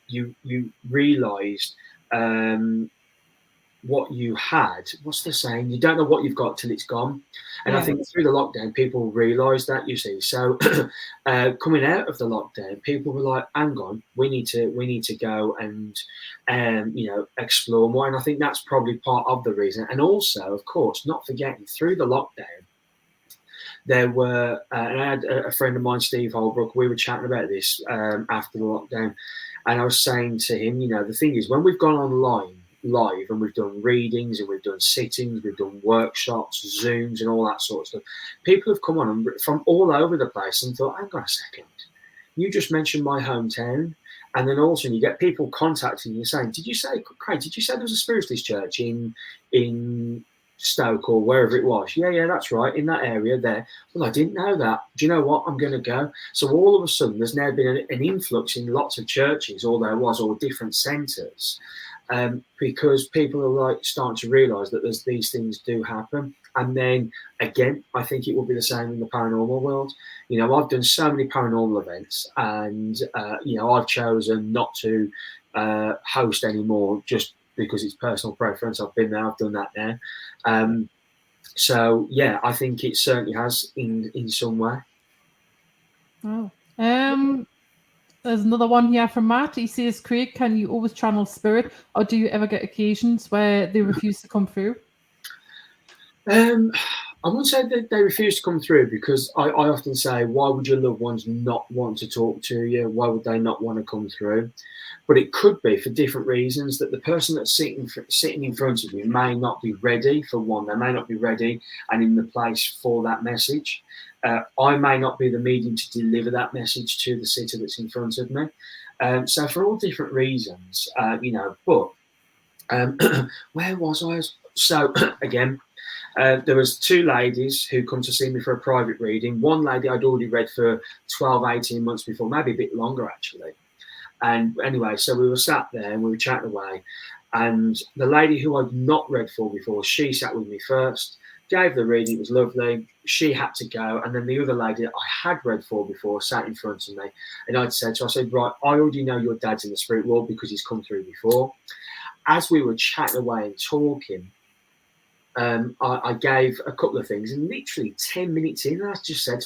you realised what you had. What's the saying? You don't know what you've got till it's gone. And I think through the lockdown, people realised that, you see. So coming out of the lockdown, people were like, hang on, we need to go and you know, explore more. And I think that's probably part of the reason. And also, of course, not forgetting, through the lockdown, there were, and I had a friend of mine, Steve Holbrook, we were chatting about this after the lockdown, and I was saying to him, the thing is, when we've gone online live and we've done readings and we've done sittings, we've done workshops, Zooms and all that sort of stuff, people have come on from all over the place and thought, hang on a second, you just mentioned my hometown. And then all of a sudden you get people contacting you saying, Craig, did you say there was a spiritualist church in Stoke or wherever it was? Yeah, that's right, in that area there. Well, I didn't know that. Do you know what? I'm going to go. So all of a sudden there's now been an influx in lots of churches, or different centres, because people are like starting to realise that these things do happen. And then again, I think it will be the same in the paranormal world. I've done so many paranormal events, and I've chosen not to host anymore just because it's personal preference. I've been there, I've done that now. So yeah, I think it certainly has in some way. Oh. There's another one here from Matt. He says, Craig, can you always channel spirit, or do you ever get occasions where they refuse to come through? I wouldn't say that they refuse to come through, because I often say, why would your loved ones not want to talk to you? Why would they not want to come through? But it could be for different reasons, that the person that's sitting in front of you may not be ready, for one. They may not be ready and in the place for that message. I may not be the medium to deliver that message to the sitter that's in front of me. So for all different reasons, but where was I? So again, there was two ladies who come to see me for a private reading. One lady I'd already read for 12, 18 months before, maybe a bit longer actually. And anyway, so we were sat there and we were chatting away. And the lady who I'd not read for before, she sat with me first, gave the reading, it was lovely. She had to go. And then the other lady that I had read for before sat in front of me. And I said, right, I already know your dad's in the spirit world because he's come through before. As we were chatting away and talking, I gave a couple of things, and literally 10 minutes in, I just said,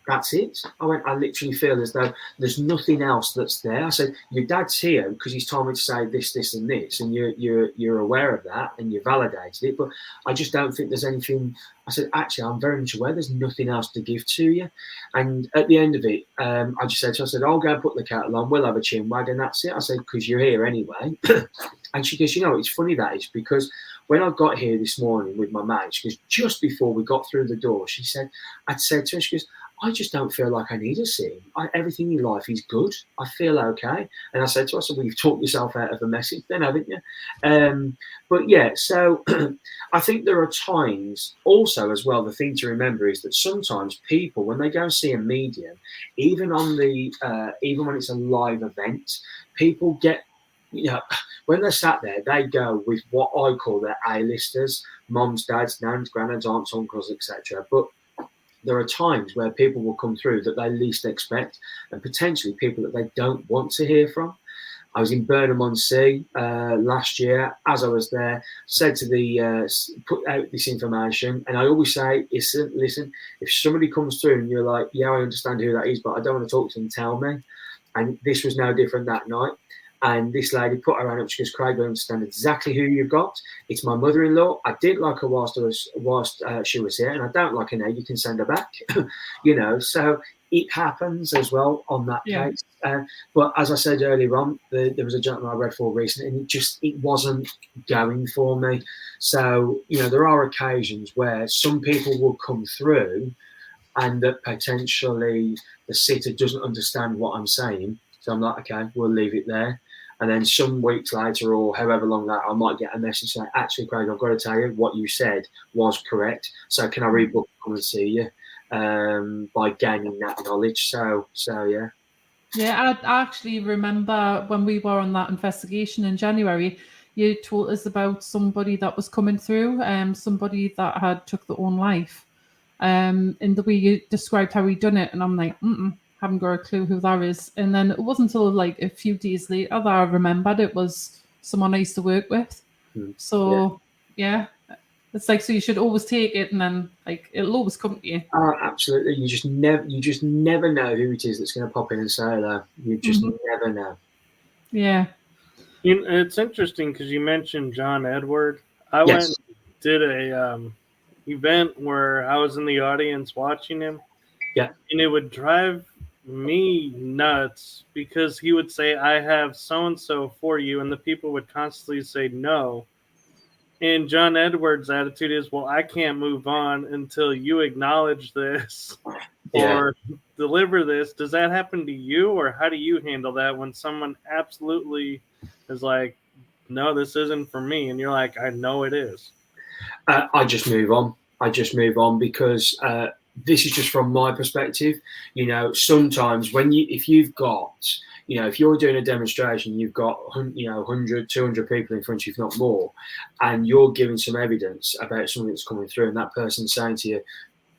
that's it. I literally feel as though there's nothing else that's there. I said, your dad's here because he's told me to say this, this, and this, and you're aware of that and you validated it, but I just don't think there's anything. I said, actually, I'm very much aware there's nothing else to give to you. And at the end of it, I just said, I'll go and put the kettle on, we'll have a chin wag, and that's it. I said, because you're here anyway. And she goes, it's funny that is, because when I got here this morning with my mate, she goes, just before we got through the door, I'd said to her, she goes, I just don't feel like I need a sitting. Everything in life is good. I feel okay. And I said to her, well, you've talked yourself out of the message then, haven't you? But yeah, so I think there are times also as well, the thing to remember is that sometimes people, when they go and see a medium, even when it's a live event, people get, when they're sat there, they go with what I call their A-listers, moms, dads, nans, granddads, aunts, uncles, etc. But there are times where people will come through that they least expect, and potentially people that they don't want to hear from. I was in Burnham-on-Sea last year. As I was there, said to put out this information, and I always say, listen, if somebody comes through and you're like, yeah, I understand who that is, but I don't want to talk to them, tell me. And this was no different that night. And this lady put her hand up. She goes, Craig, I understand exactly who you've got. It's my mother-in-law. I didn't like her whilst she was here, and I don't like her now. You can send her back. So it happens as well on that case. But as I said earlier on, there was a gentleman I read for recently, and it wasn't going for me. So, there are occasions where some people will come through and that potentially the sitter doesn't understand what I'm saying. So I'm like, okay, we'll leave it there. And then some weeks later, or however long that, I might get a message saying, actually, Craig, I've got to tell you, what you said was correct. So can I rebook and come and see you by gaining that knowledge? So yeah. Yeah, I actually remember when we were on that investigation in January, you told us about somebody that was coming through, somebody that had took their own life. And the way you described how he done it, and I'm like, haven't got a clue who that is. And then it wasn't until like a few days later that I remembered it was someone I used to work with. So yeah, it's like, so you should always take it, and then like it'll always come to you. Absolutely. You just never know who it is that's going to pop in and say hello. You just never know. Yeah. It's interesting because you mentioned John Edward. I went and did event where I was in the audience watching him. Yeah. And it would drive me nuts because he would say, I have so-and-so for you. And the people would constantly say no. And John Edwards' attitude is, well, I can't move on until you acknowledge this or deliver this. Does that happen to you, or how do you handle that when someone absolutely is like, no, this isn't for me, and you're like, I know it is? I just move on. Because this is just from my perspective. Sometimes if you've got, if you're doing a demonstration, you've got 100, 200 people in front of you, if not more, and you're giving some evidence about something that's coming through, and that person's saying to you,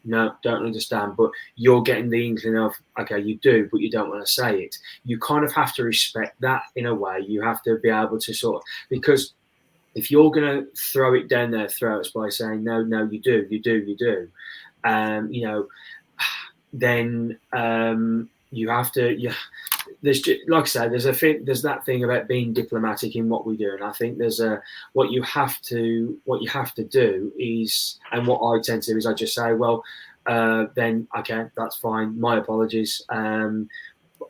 no, don't understand, but you're getting the inkling of, okay, you do, but you don't want to say it. You kind of have to respect that in a way. You have to be able to because if you're going to throw it down their throats by saying, no, you do, then you have to, there's just, like I said, there's that thing about being diplomatic in what we do. And I think there's what you have to do is, and what I tend to do is I just say, well, then, okay, that's fine. My apologies.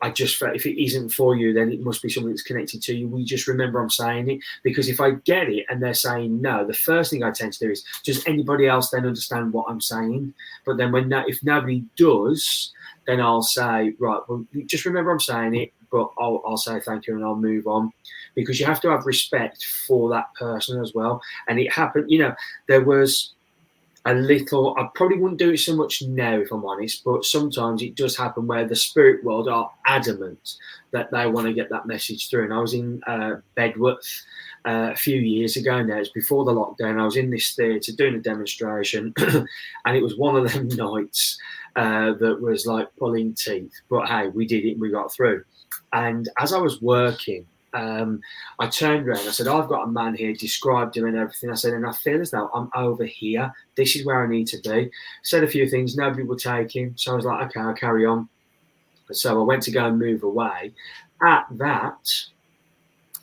I just felt if it isn't for you, then it must be something that's connected to you. We just remember I'm saying it, because if I get it and they're saying no, the first thing I tend to do is, does anybody else then understand what I'm saying? But then if nobody does, then I'll say, right, well, just remember I'm saying it, but I'll say thank you and I'll move on, because you have to have respect for that person as well. And it happened, there was a little, I probably wouldn't do it so much now if I'm honest, but sometimes it does happen where the spirit world are adamant that they want to get that message through. And I was in Bedworth a few years ago now, it's before the lockdown. I was in this theatre doing a demonstration and it was one of them nights that was like pulling teeth, but hey, we did it and we got through. And as I was working, I turned around, I said, I've got a man here, described him and everything. I said, and I feel as though I'm over here. This is where I need to be. Said a few things, nobody would take him. So I was like, okay, I'll carry on. So I went to go and move away. At that,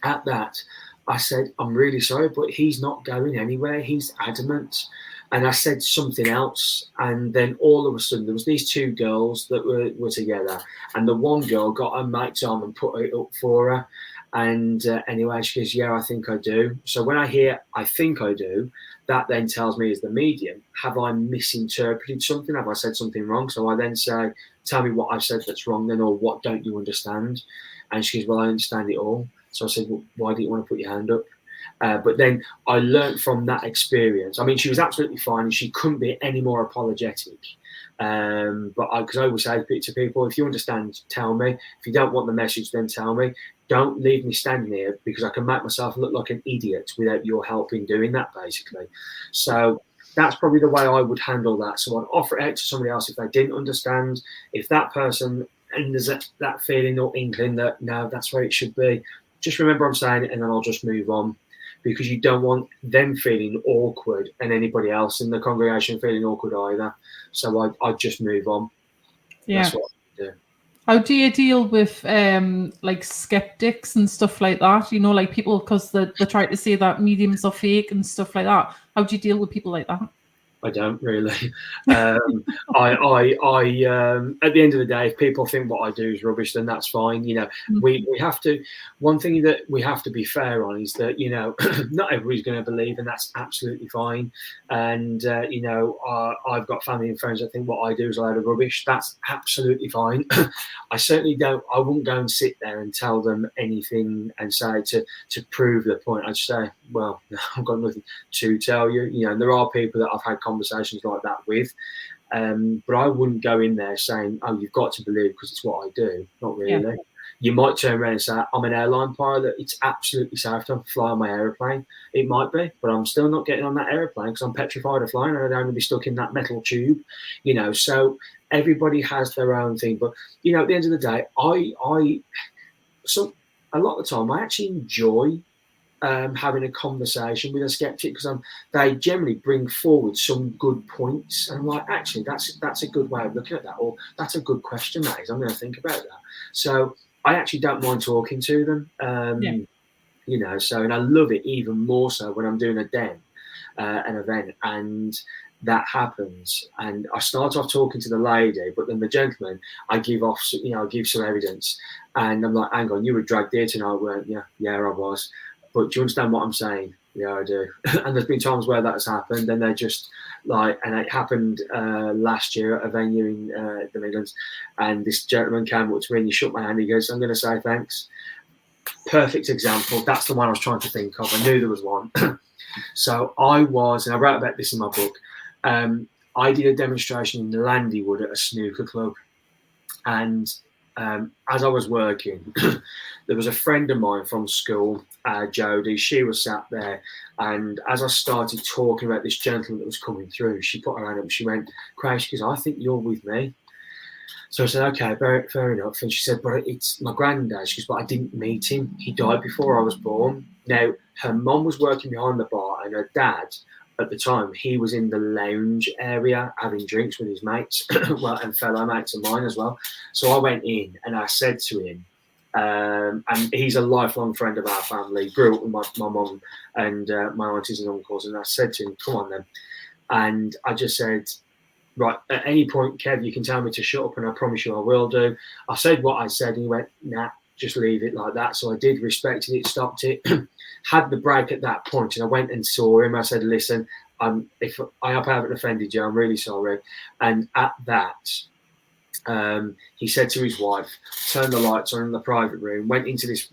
I said, I'm really sorry, but he's not going anywhere. He's adamant. And I said something else. And then all of a sudden, there was these two girls that were together. And the one girl got her mate's arm and put it up for her. And anyway, she goes, yeah, I think I do. So when I hear, I think I do, that then tells me as the medium, have I misinterpreted something? Have I said something wrong? So I then say, tell me what I've said that's wrong then, or what don't you understand? And she goes, well, I understand it all. So I said, well, why do you want to put your hand up? But then I learned from that experience. I mean, she was absolutely fine and she couldn't be any more apologetic. But because I always say to people, if you understand, tell me. If you don't want the message, then tell me. Don't leave me standing here, because I can make myself look like an idiot without your help in doing that, basically. So that's probably the way I would handle that. So I'd offer it out to somebody else if they didn't understand. If that person, and there's that feeling or inkling that, no, that's where it should be, just remember I'm saying it and then I'll just move on. Because you don't want them feeling awkward and anybody else in the congregation feeling awkward either. So I'd just move on. Yeah. That's what I do. How do you deal with like skeptics and stuff like that? Like people, because they try to say that mediums are fake and stuff like that. How do you deal with people like that? I don't really. At the end of the day, if people think what I do is rubbish, then that's fine. We have to. One thing that we have to be fair on is that not everybody's going to believe, and that's absolutely fine. And I've got family and friends that think what I do is a load of rubbish. That's absolutely fine. I certainly don't. I wouldn't go and sit there and tell them anything and say to prove the point. I'd say, well, I've got nothing to tell you. And there are people that I've had conversations like that with, but I wouldn't go in there saying, oh, you've got to believe because it's what I do. Not really. Yeah. You might turn around and say, I'm an airline pilot, it's absolutely safe to fly on my aeroplane. It might be, but I'm still not getting on that aeroplane because I'm petrified of flying and I'd only be stuck in that metal tube. So everybody has their own thing. But at the end of the day, a lot of the time I actually enjoy having a conversation with a skeptic, because they generally bring forward some good points, and I'm like, actually, that's a good way of looking at that, or that's a good question, mate. I'm going to think about that. So I actually don't mind talking to them, So, and I love it even more so when I'm doing an event, and that happens, and I start off talking to the lady, but then the gentleman, I give off, I give some evidence, and I'm like, hang on, you were dragged here tonight. Weren't you? Yeah, I was. But do you understand what I'm saying? Yeah, I do. And there's been times where that's happened, and they're just like, and it happened last year at a venue in the Midlands, and this gentleman came up to me and he shook my hand. He goes, I'm going to say thanks. Perfect example. That's the one I was trying to think of. I knew there was one. So I was, and I wrote about this in my book, I did a demonstration in Landywood at a snooker club. And as I was working, there was a friend of mine from school, Jodie. She was sat there. And as I started talking about this gentleman that was coming through, she put her hand up and she went, Craig, she goes, I think you're with me. So I said, okay, fair enough. And she said, but it's my granddad. She goes, but I didn't meet him. He died before I was born. Now, her mum was working behind the bar, and her dad, at the time, he was in the lounge area having drinks with his mates, well, and fellow mates of mine as well. So I went in and I said to him, and he's a lifelong friend of our family, grew up with my mum and my aunties and uncles. And I said to him, come on then. And I just said, right, at any point, Kev, you can tell me to shut up, and I promise you I will do. I said what I said, and he went, nah, just leave it like that. So I did, respected it, stopped it, had the break at that point, and I went and saw him. I said, listen, if I haven't offended you, I'm really sorry. And at that, he said to his wife, turn the lights on in the private room, went into this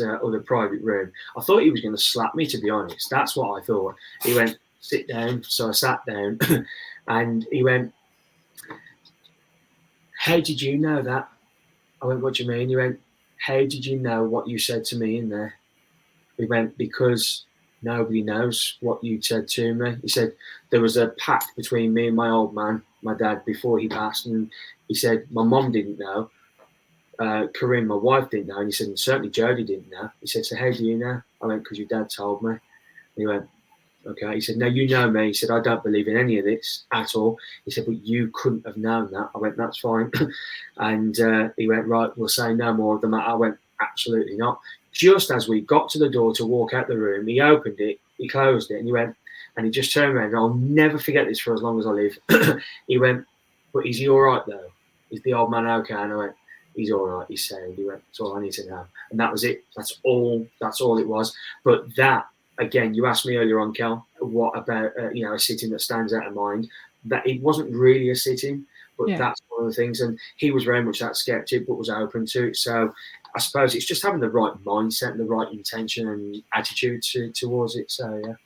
other private room. I thought he was going to slap me, to be honest. That's what I thought. He went, sit down. So I sat down. And he went, how did you know that? I went, what do you mean? He went, how did you know what you said to me in there? He went, because nobody knows what you said to me. He said, there was a pact between me and my old man, my dad, before he passed. And he said, my mum didn't know. Corinne, my wife, didn't know. And he said, and certainly Jodie didn't know. He said, so how do you know? I went, because your dad told me. And he went, okay. He said, no, you know me. He said, I don't believe in any of this at all. He said, but you couldn't have known that. I went, that's fine. And he went, right, we'll say no more of the matter. I went, absolutely not. Just as we got to the door to walk out the room, he opened it, he closed it, and he went, and he just turned around, and I'll never forget this for as long as I live. He went, but is he all right, though? Is the old man okay? And I went, he's all right, he's sound. He went, that's all I need to know. And that was it. That's all it was. But that, again, you asked me earlier on, Kel, what about a sitting that stands out of mind? That it wasn't really a sitting, but that's one of the things. And he was very much that skeptic, but was open to it. So I suppose it's just having the right mindset and the right intention and attitude towards it. So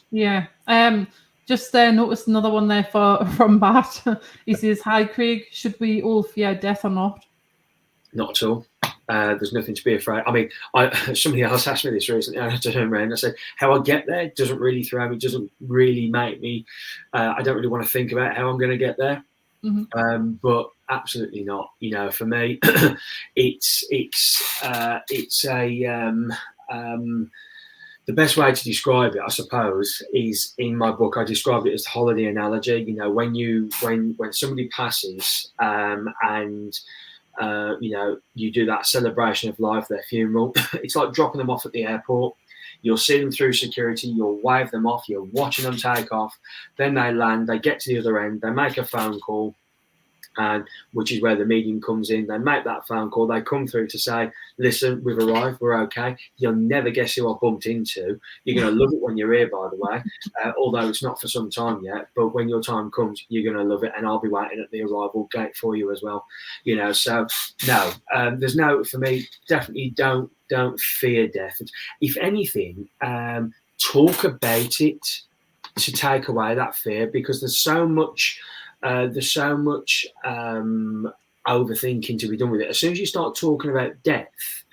yeah. Just noticed another one there from Matt. He says, "Hi, Craig. Should we all fear death or not?" Not at all. There's nothing to be afraid. I mean, somebody else asked me this recently. I had to turn around and I said, how I get there doesn't really throw me, doesn't really make me, I don't really want to think about how I'm going to get there. Mm-hmm. But absolutely not. For me, it's the best way to describe it, I suppose, is in my book. I describe it as the holiday analogy. When somebody passes, and you do that celebration of life, their funeral. It's like dropping them off at the airport. You'll see them through security. You'll wave them off. You're watching them take off. Then they land. They get to the other end. They make a phone call, and which is where the medium comes in. They make that phone call. They come through to say, listen, we've arrived. We're okay. You'll never guess who I bumped into. You're going to love it when you're here, by the way, although it's not for some time yet. But when your time comes, you're going to love it. And I'll be waiting at the arrival gate for you as well. So no, there's no, for me, definitely don't fear death. If anything, talk about it to take away that fear, because there's so much overthinking to be done with it. As soon as you start talking about death,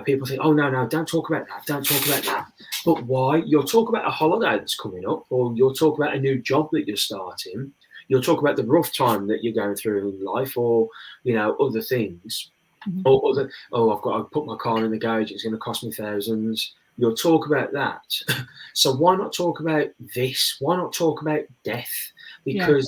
people think, oh, no, don't talk about that. But why? You'll talk about a holiday that's coming up, or you'll talk about a new job that you're starting. You'll talk about the rough time that you're going through in life, or, other things. Mm-hmm. Or I've got to put my car in the garage, it's going to cost me thousands. You'll talk about that. So why not talk about this? Why not talk about death? Because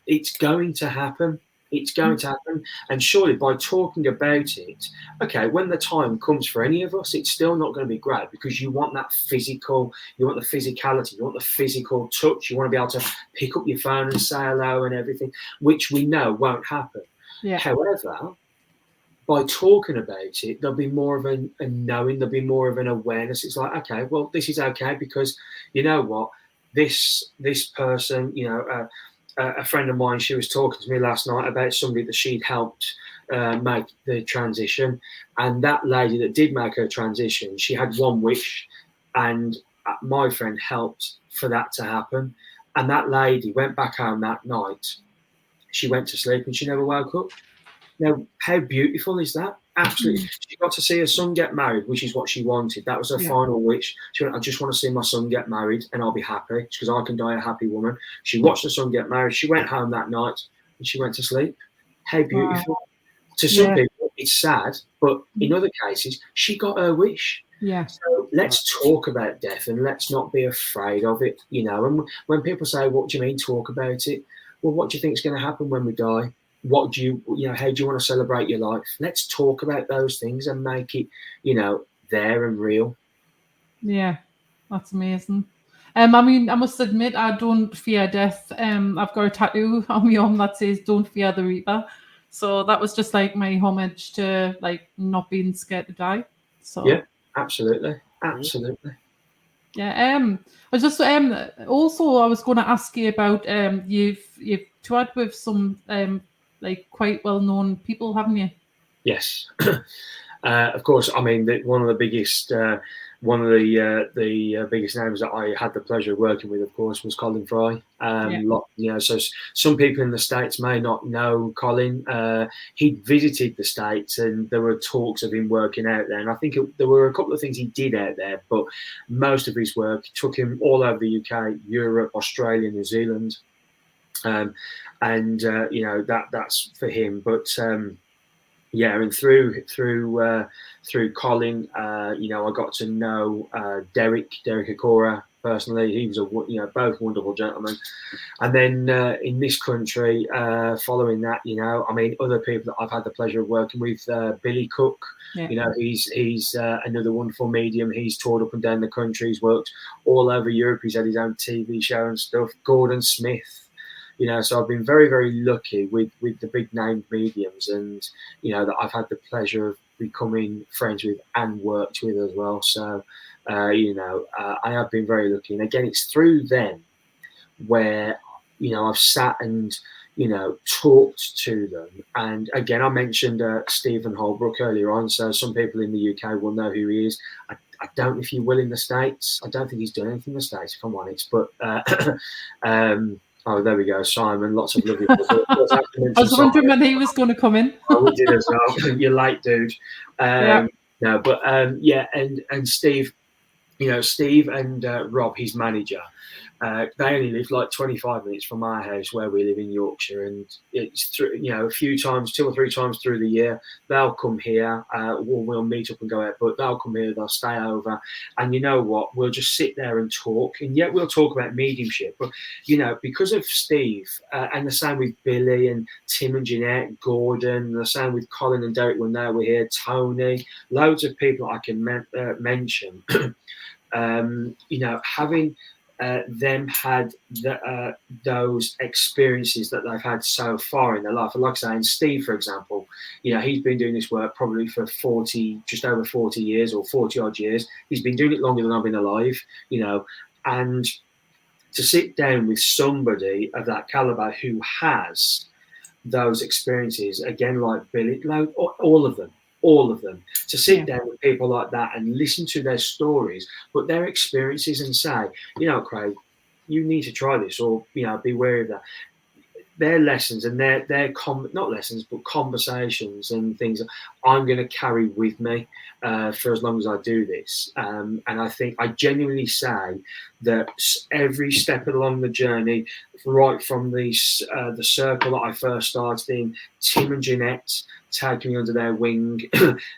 it's going to happen. It's going to happen. And surely by talking about it, okay, when the time comes for any of us, it's still not going to be great, because you want that physical, you want the physicality, you want the physical touch, you want to be able to pick up your phone and say hello and everything, which we know won't happen. Yeah. However, by talking about it, there'll be more of a knowing, there'll be more of an awareness. It's like, okay, well, this is okay, because you know what, this person, you know, a friend of mine, she was talking to me last night about somebody that she'd helped make the transition, and that lady that did make her transition, she had one wish, and my friend helped for that to happen, and that lady went back home that night. She went to sleep and she never woke up. Now, how beautiful is that? Absolutely. She got to see her son get married, which is what she wanted. That was her final wish. She went, I just want to see my son get married and I'll be happy, because I can die a happy woman. She watched her son get married. She went home that night and she went to sleep. How beautiful. Wow. To some people, it's sad, but in other cases, she got her wish. Yeah. So let's talk about death and let's not be afraid of it, you know. And when people say, what do you mean talk about it? Well, what do you think is going to happen when we die? What do you know, how do you want to celebrate your life? Let's talk about those things and make it, you know, there and real. Yeah, that's amazing. I mean, I must admit, I don't fear death. I've got a tattoo on my arm that says "Don't fear the Reaper." So that was just like my homage to like not being scared to die. So yeah, absolutely. Yeah. I was just also I was going to ask you about you've toured with some like quite well known people, haven't you? Yes. Of course. I mean, one of the biggest names that I had the pleasure of working with, of course, was Colin Fry. You know, so some people in the States may not know Colin. He visited the States, and there were talks of him working out there. And I think there were a couple of things he did out there, but most of his work took him all over the UK, Europe, Australia, New Zealand, and you know, that's for him. But yeah, and through Colin, you know, I got to know Derek Acorah personally. He was both wonderful gentlemen. And then in this country, following that, you know, I mean, other people that I've had the pleasure of working with, Billy Cook. You know, he's another wonderful medium. He's toured up and down the country. He's worked all over Europe. He's had his own TV show and stuff. Gordon Smith. You know, so I've been very, very lucky with the big named mediums, and you know, that I've had the pleasure of becoming friends with and worked with as well. So, you know, I have been very lucky, and again, it's through them where, you know, I've sat and, you know, talked to them. And again, I mentioned Stephen Holbrook earlier on, so some people in the UK will know who he is. I don't know if you will in the States. I don't think he's done anything in the States, if I'm honest, but oh, there we go, Simon. Lots of lovely. I was wondering when he was going to come in. Oh, we did as well. You're late, dude. No, but yeah, and Steve, you know, Steve and Rob, his manager, they only live like 25 minutes from our house where we live in Yorkshire, and it's through, you know, a few times, 2 or 3 times through the year, they'll come here. We'll meet up and go out, but they'll come here, they'll stay over, and you know what? We'll just sit there and talk, and yet we'll talk about mediumship. But you know, because of Steve, and the same with Billy and Tim and Janette, Gordon, and the same with Colin and Derek when they were here, Tony, loads of people I can mention. You know, having them had those experiences that they've had so far in their life. And like I say, and Steve, for example, you know, he's been doing this work probably for just over 40 years or 40 odd years. He's been doing it longer than I've been alive, you know, and to sit down with somebody of that caliber who has those experiences, again, like Billy, like all of them, to sit down with people like that and listen to their stories, but their experiences, and say, you know, Craig, you need to try this, or, you know, be wary of that. Their lessons and their not lessons, but conversations and things I'm going to carry with me for as long as I do this. And I think I genuinely say that every step along the journey, right from the circle that I first started in, Tim and Janette, taking me under their wing.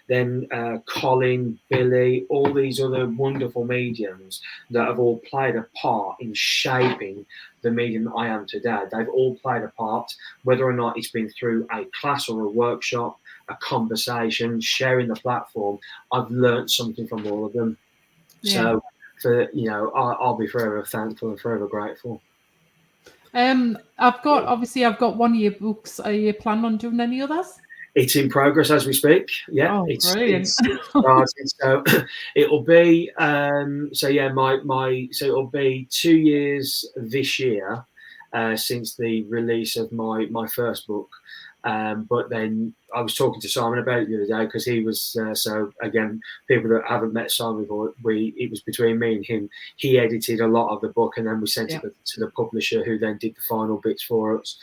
Then Colin, Billy, all these other wonderful mediums that have all played a part in shaping the medium that I am today. They've all played a part, whether or not it's been through a class or a workshop, a conversation, sharing the platform. I've learned something from all of them. So, I'll be forever thankful and forever grateful. I've got one of your books. Are you planning on doing any others? It's in progress as we speak. Yeah, brilliant. It's started. So it'll be it'll be 2 years this year since the release of my first book. But then I was talking to Simon about it the other day because he was so again, people that haven't met Simon before, it was between me and him. He edited a lot of the book and then we sent it to the publisher who then did the final bits for us.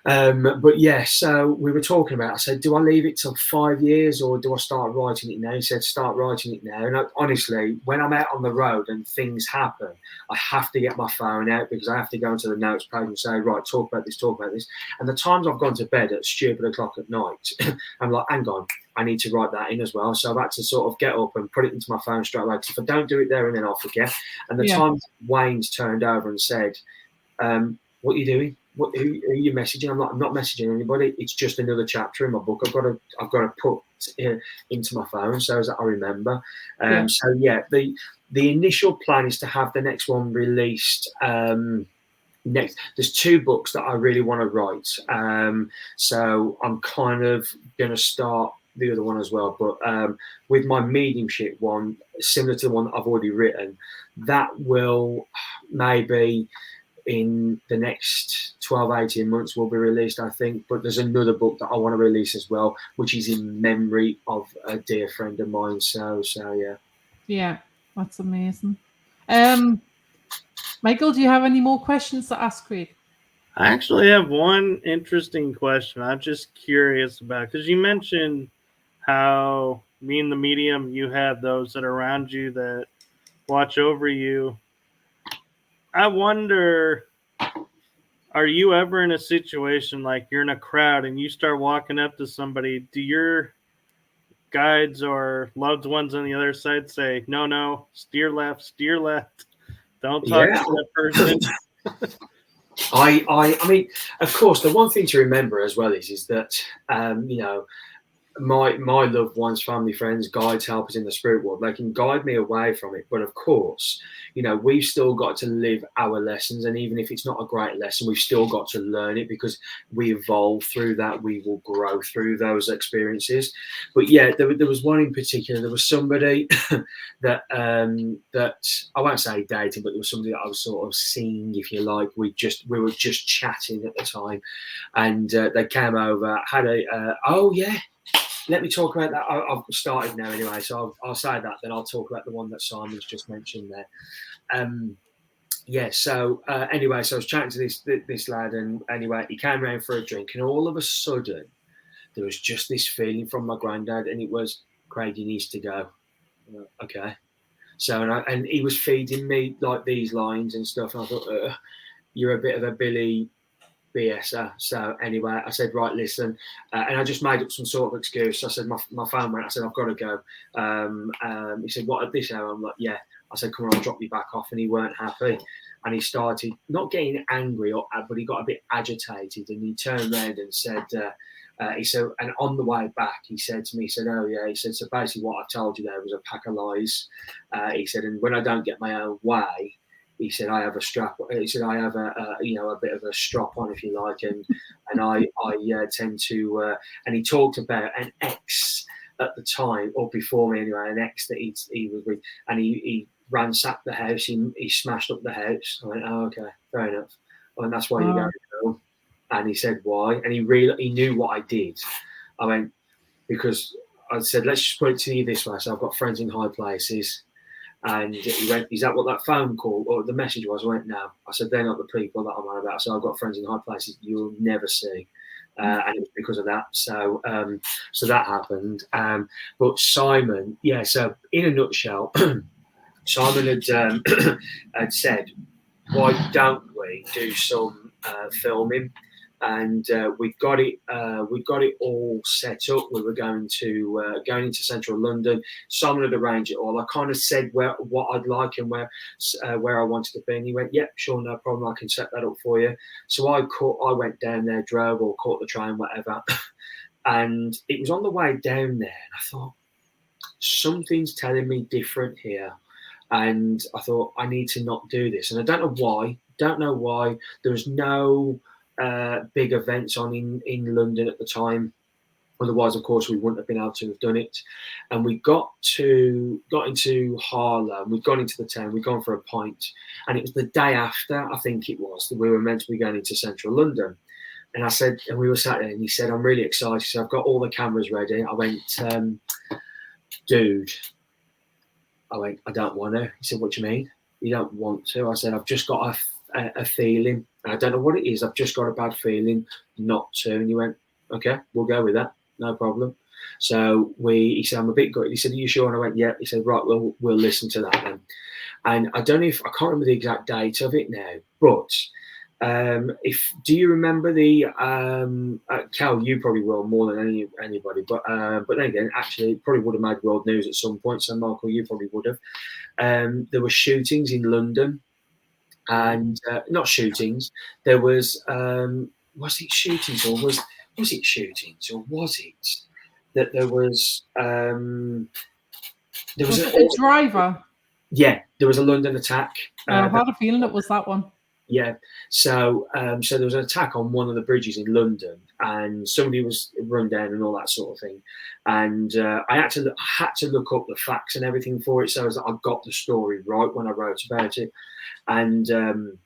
But yeah, so we were talking about, I said, do I leave it till 5 years or do I start writing it now? He said, start writing it now. And honestly, when I'm out on the road and things happen, I have to get my phone out because I have to go into the notes page and say, right, talk about this. And the times I've gone to bed at stupid o'clock at night, I'm like, hang on, I need to write that in as well. So I've had to sort of get up and put it into my phone straight away. Because if I don't do it there and then I'll forget. And the times Wayne's turned over and said, what are you doing? Who are you messaging? I'm not messaging anybody. It's just another chapter in my book. I've got to put into my phone so that I remember. So yeah, the initial plan is to have the next one released. There's 2 books that I really want to write. So I'm kind of going to start the other one as well. But with my mediumship one, similar to the one that I've already written, that will maybe in the next 12-18 months will be released, I think. But there's another book that I want to release as well, which is in memory of a dear friend of mine. So yeah. Yeah, that's amazing. Michael, do you have any more questions to ask Craig? I actually have one interesting question. I'm just curious about, because you mentioned how being the medium, you have those that are around you that watch over you. I wonder, are you ever in a situation like you're in a crowd and you start walking up to somebody? Do your guides or loved ones on the other side say, no, steer left, don't talk to that person? I mean, of course, the one thing to remember as well is that, my loved ones, family, friends, guides, helpers in the spirit world, they can guide me away from it. But of course, we've still got to live our lessons. And even if it's not a great lesson, we've still got to learn it because we evolve through that. We will grow through those experiences. But yeah, there was one in particular. There was somebody that I won't say dating, but there was somebody that I was sort of seeing, if you like. We were just chatting at the time, and they came over, had let me talk about that. I've started now anyway, so I'll say that, then I'll talk about the one that Simon's just mentioned there. Anyway, so I was chatting to this lad, and anyway, he came round for a drink, and all of a sudden, there was just this feeling from my granddad, and it was, Craig, he needs to go. Okay. So, and he was feeding me like these lines and stuff, and I thought, you're a bit of a Billy BSer. So anyway, I said, right, listen, and I just made up some sort of excuse. I said, my phone went. I said, I've got to go. He said, what, at this hour? I'm like, yeah. I said, come on, I'll drop you back off. And he weren't happy, and he started not getting angry, but he got a bit agitated, and he turned around and said, he said, and on the way back, he said to me, he said, oh yeah, he said, so basically what I told you there was a pack of lies. He said, and when I don't get my own way, he said, I have a strap. He said, I have a bit of a strap on, if you like, and I tend to. And he talked about an ex at the time, or before me anyway, an ex that he was with, and he ransacked the house. He smashed up the house. I went, oh, okay, fair enough. And that's why you're going home. And he said, why? And he knew what I did. I went, because I said, let's just put it to you this way. So I've got friends in high places. And he went, is that what that phone call or the message was? I went, no. I said, they're not the people that I'm on about. So I've got friends in high places you'll never see. And it was because of that. So that happened. But Simon, yeah, so in a nutshell, Simon had said, why don't we do some filming? and we got it all set up. We were going into central London. Simon had arranged it all. I kind of said what I'd like and where I wanted to be, and he went, "Yep, sure, no problem. I can set that up for you." So I went down there, drove or caught the train, whatever, and it was on the way down there, and I thought, something's telling me different here. And I thought, I need to not do this. And I don't know why. There was no big events on in London at the time. Otherwise, of course, we wouldn't have been able to have done it. And we got into Harlem. We'd gone into the town. We'd gone for a pint. And it was the day after, I think it was, that we were meant to be going into central London. And I said, and we were sat there, and he said, "I'm really excited. So I've got all the cameras ready." I went, "Dude," I went, "I don't want to." He said, "What do you mean? You don't want to?" I said, "I've just got a feeling, and I don't know what it is. I've just got a bad feeling not to." And he went, "Okay, we'll go with that. No problem." So he said, "I'm a bit good." He said, "Are you sure?" And I went, "Yeah." He said, "Right, we'll listen to that then." And I don't know I can't remember the exact date of it now, but do you remember the Cal? You probably will more than anybody, but then again, actually, it probably would have made world news at some point. So, Michael, you probably would have. There were shootings in London, and not shootings. There was it shootings or was it shootings or was it that there was a driver? Yeah, there was a London attack. I had a feeling it was that one. Yeah, so there was an attack on one of the bridges in London, and somebody was run down and all that sort of thing. And I had to look up the facts and everything for it, so that I got the story right when I wrote about it. And and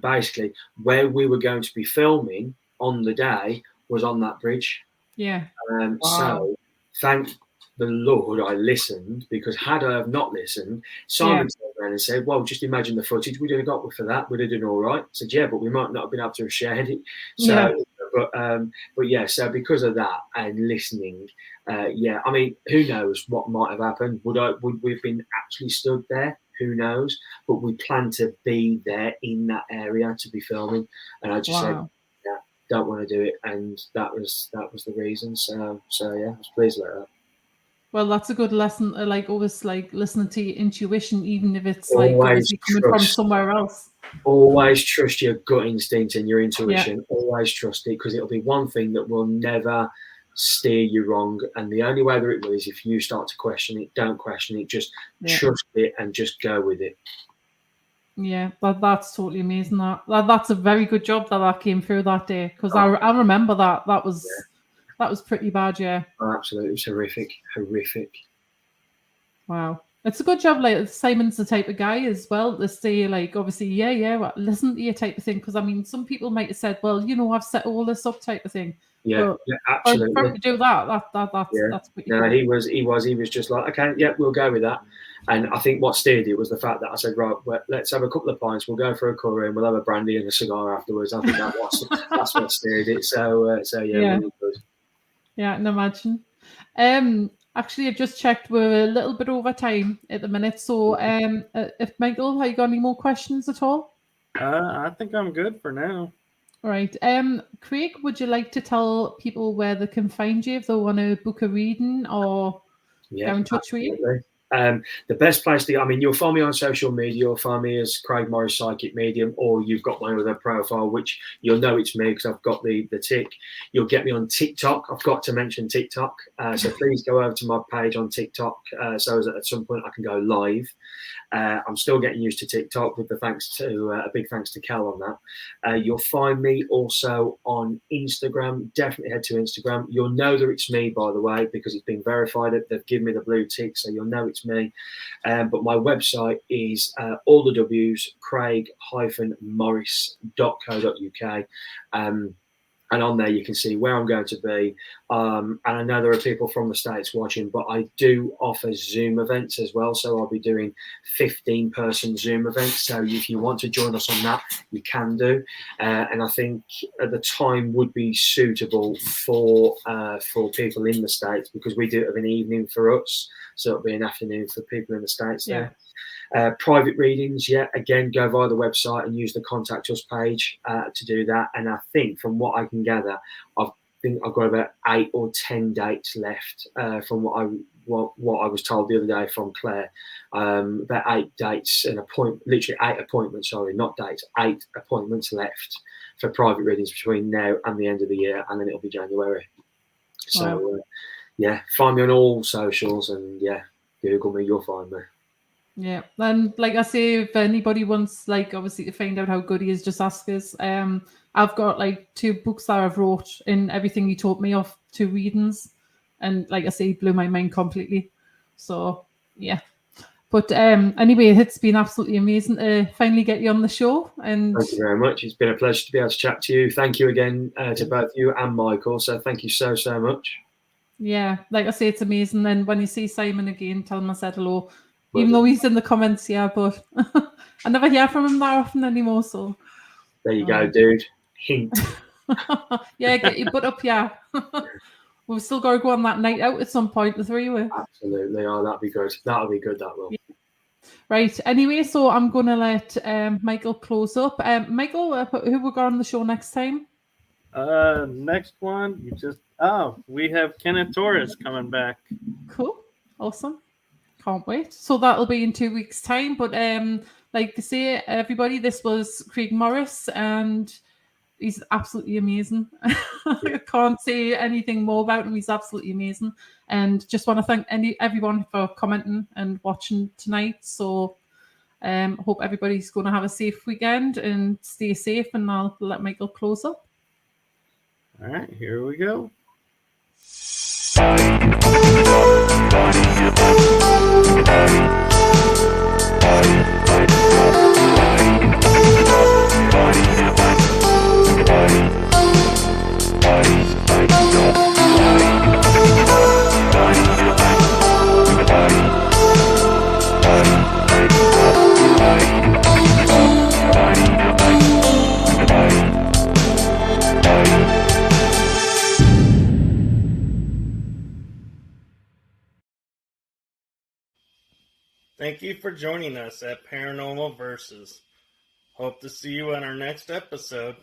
basically where we were going to be filming on the day was on that bridge. Yeah. Wow. So thank the Lord I listened, because had I have not listened, Simon turned around and said, "Well, just imagine the footage we'd have got for that. We'd have done all right." I said, "Yeah, but we might not have been able to have shared it." So, but yeah, so because of that and listening, I mean, who knows what might have happened? Would we have been actually stood there? Who knows? But we planned to be there in that area to be filming, and I just said, "Yeah, don't want to do it," and that was the reason. So yeah, I was pleased about that. Well, that's a good lesson. Always listening to your intuition, even if it's obviously coming from somewhere else. Always trust your gut instinct and your intuition. Yeah. Always trust it, because it'll be one thing that will never steer you wrong. And the only way that it will is if you start to question it. Don't question it. Just trust it and just go with it. Yeah, that's totally amazing. That's a very good job that came through that day, because I remember that was. Yeah. That was pretty bad, yeah. Oh, absolutely. It was horrific. Wow. It's a good job, Simon's the type of guy as well to say, obviously, listen to you type of thing. Because, I mean, some people might have said, well, I've set all this up type of thing. Yeah, absolutely. For him to do that's pretty cool. He was just like, okay, yeah, we'll go with that. And I think what steered it was the fact that I said, right, let's have a couple of pints. We'll go for a curry and we'll have a brandy and a cigar afterwards. I think that's what steered it. So yeah. Really good. Yeah, I can imagine. Actually, I just checked. We're a little bit over time at the minute. So, if Michael, have you got any more questions at all? I think I'm good for now. All right. Craig, would you like to tell people where they can find you if they want to book a reading or get in touch with you? The best place you'll find me on social media. You'll find me as Craig Morris Psychic Medium, or you've got my other profile, which you'll know it's me because I've got the tick. You'll get me on TikTok. I've got to mention TikTok. So please go over to my page on TikTok so that at some point I can go live. I'm still getting used to TikTok with a big thanks to Kell on that. You'll find me also on Instagram. Definitely head to Instagram. You'll know that it's me, by the way, because it's been verified. They've given me the blue tick, so you'll know it's me. But my website is all the W's, craig-morris.co.uk. And on there, you can see where I'm going to be. And I know there are people from the States watching, but I do offer Zoom events as well. So I'll be doing 15-person Zoom events. So if you want to join us on that, you can do. And I think at the time would be suitable for people in the States, because we do it of an evening for us. So it'll be an afternoon for people in the States there. Private readings, yeah, again, go via the website and use the contact us page to do that. And I think from what I can gather, I've got about 8 or 10 dates left from what I was told the other day from Claire. About 8 dates and literally 8 appointments, sorry, not dates, 8 appointments left for private readings between now and the end of the year, and then it'll be January. So, yeah, find me on all socials, and yeah, Google me, you'll find me. Yeah, and like I say, if anybody wants, like, obviously to find out how good he is, just ask us. I've got like 2 books that I've wrote in everything he taught me of 2 readings, and like I say, he blew my mind completely. So yeah. But anyway, it's been absolutely amazing to finally get you on the show. And thank you very much. It's been a pleasure to be able to chat to you. Thank you again to both you and Michael. So thank you so much. Yeah, like I say, it's amazing. And when you see Simon again, tell him I said hello. Even though he's in the comments, yeah, but I never hear from him that often anymore. So there you go, dude. Hint. Yeah, get your butt up, yeah. We've still got to go on that night out at some point, the 3 of us. Absolutely. Oh, that'd be good. That'll be good, that will. Yeah. Right. Anyway, so I'm going to let Michael close up. Michael, who will go on the show next time? Next one, we have Kenneth Torres coming back. Cool. Awesome. Can't wait. So that'll be in 2 weeks' time. But like I say, everybody, this was Craig Morris, and he's absolutely amazing. I can't say anything more about him. He's absolutely amazing. And just want to thank everyone for commenting and watching tonight. So hope everybody's going to have a safe weekend and stay safe. And I'll let Michael close up. All right, here we go. Thank you for joining us at Paranormal Versus. Hope to see you on our next episode.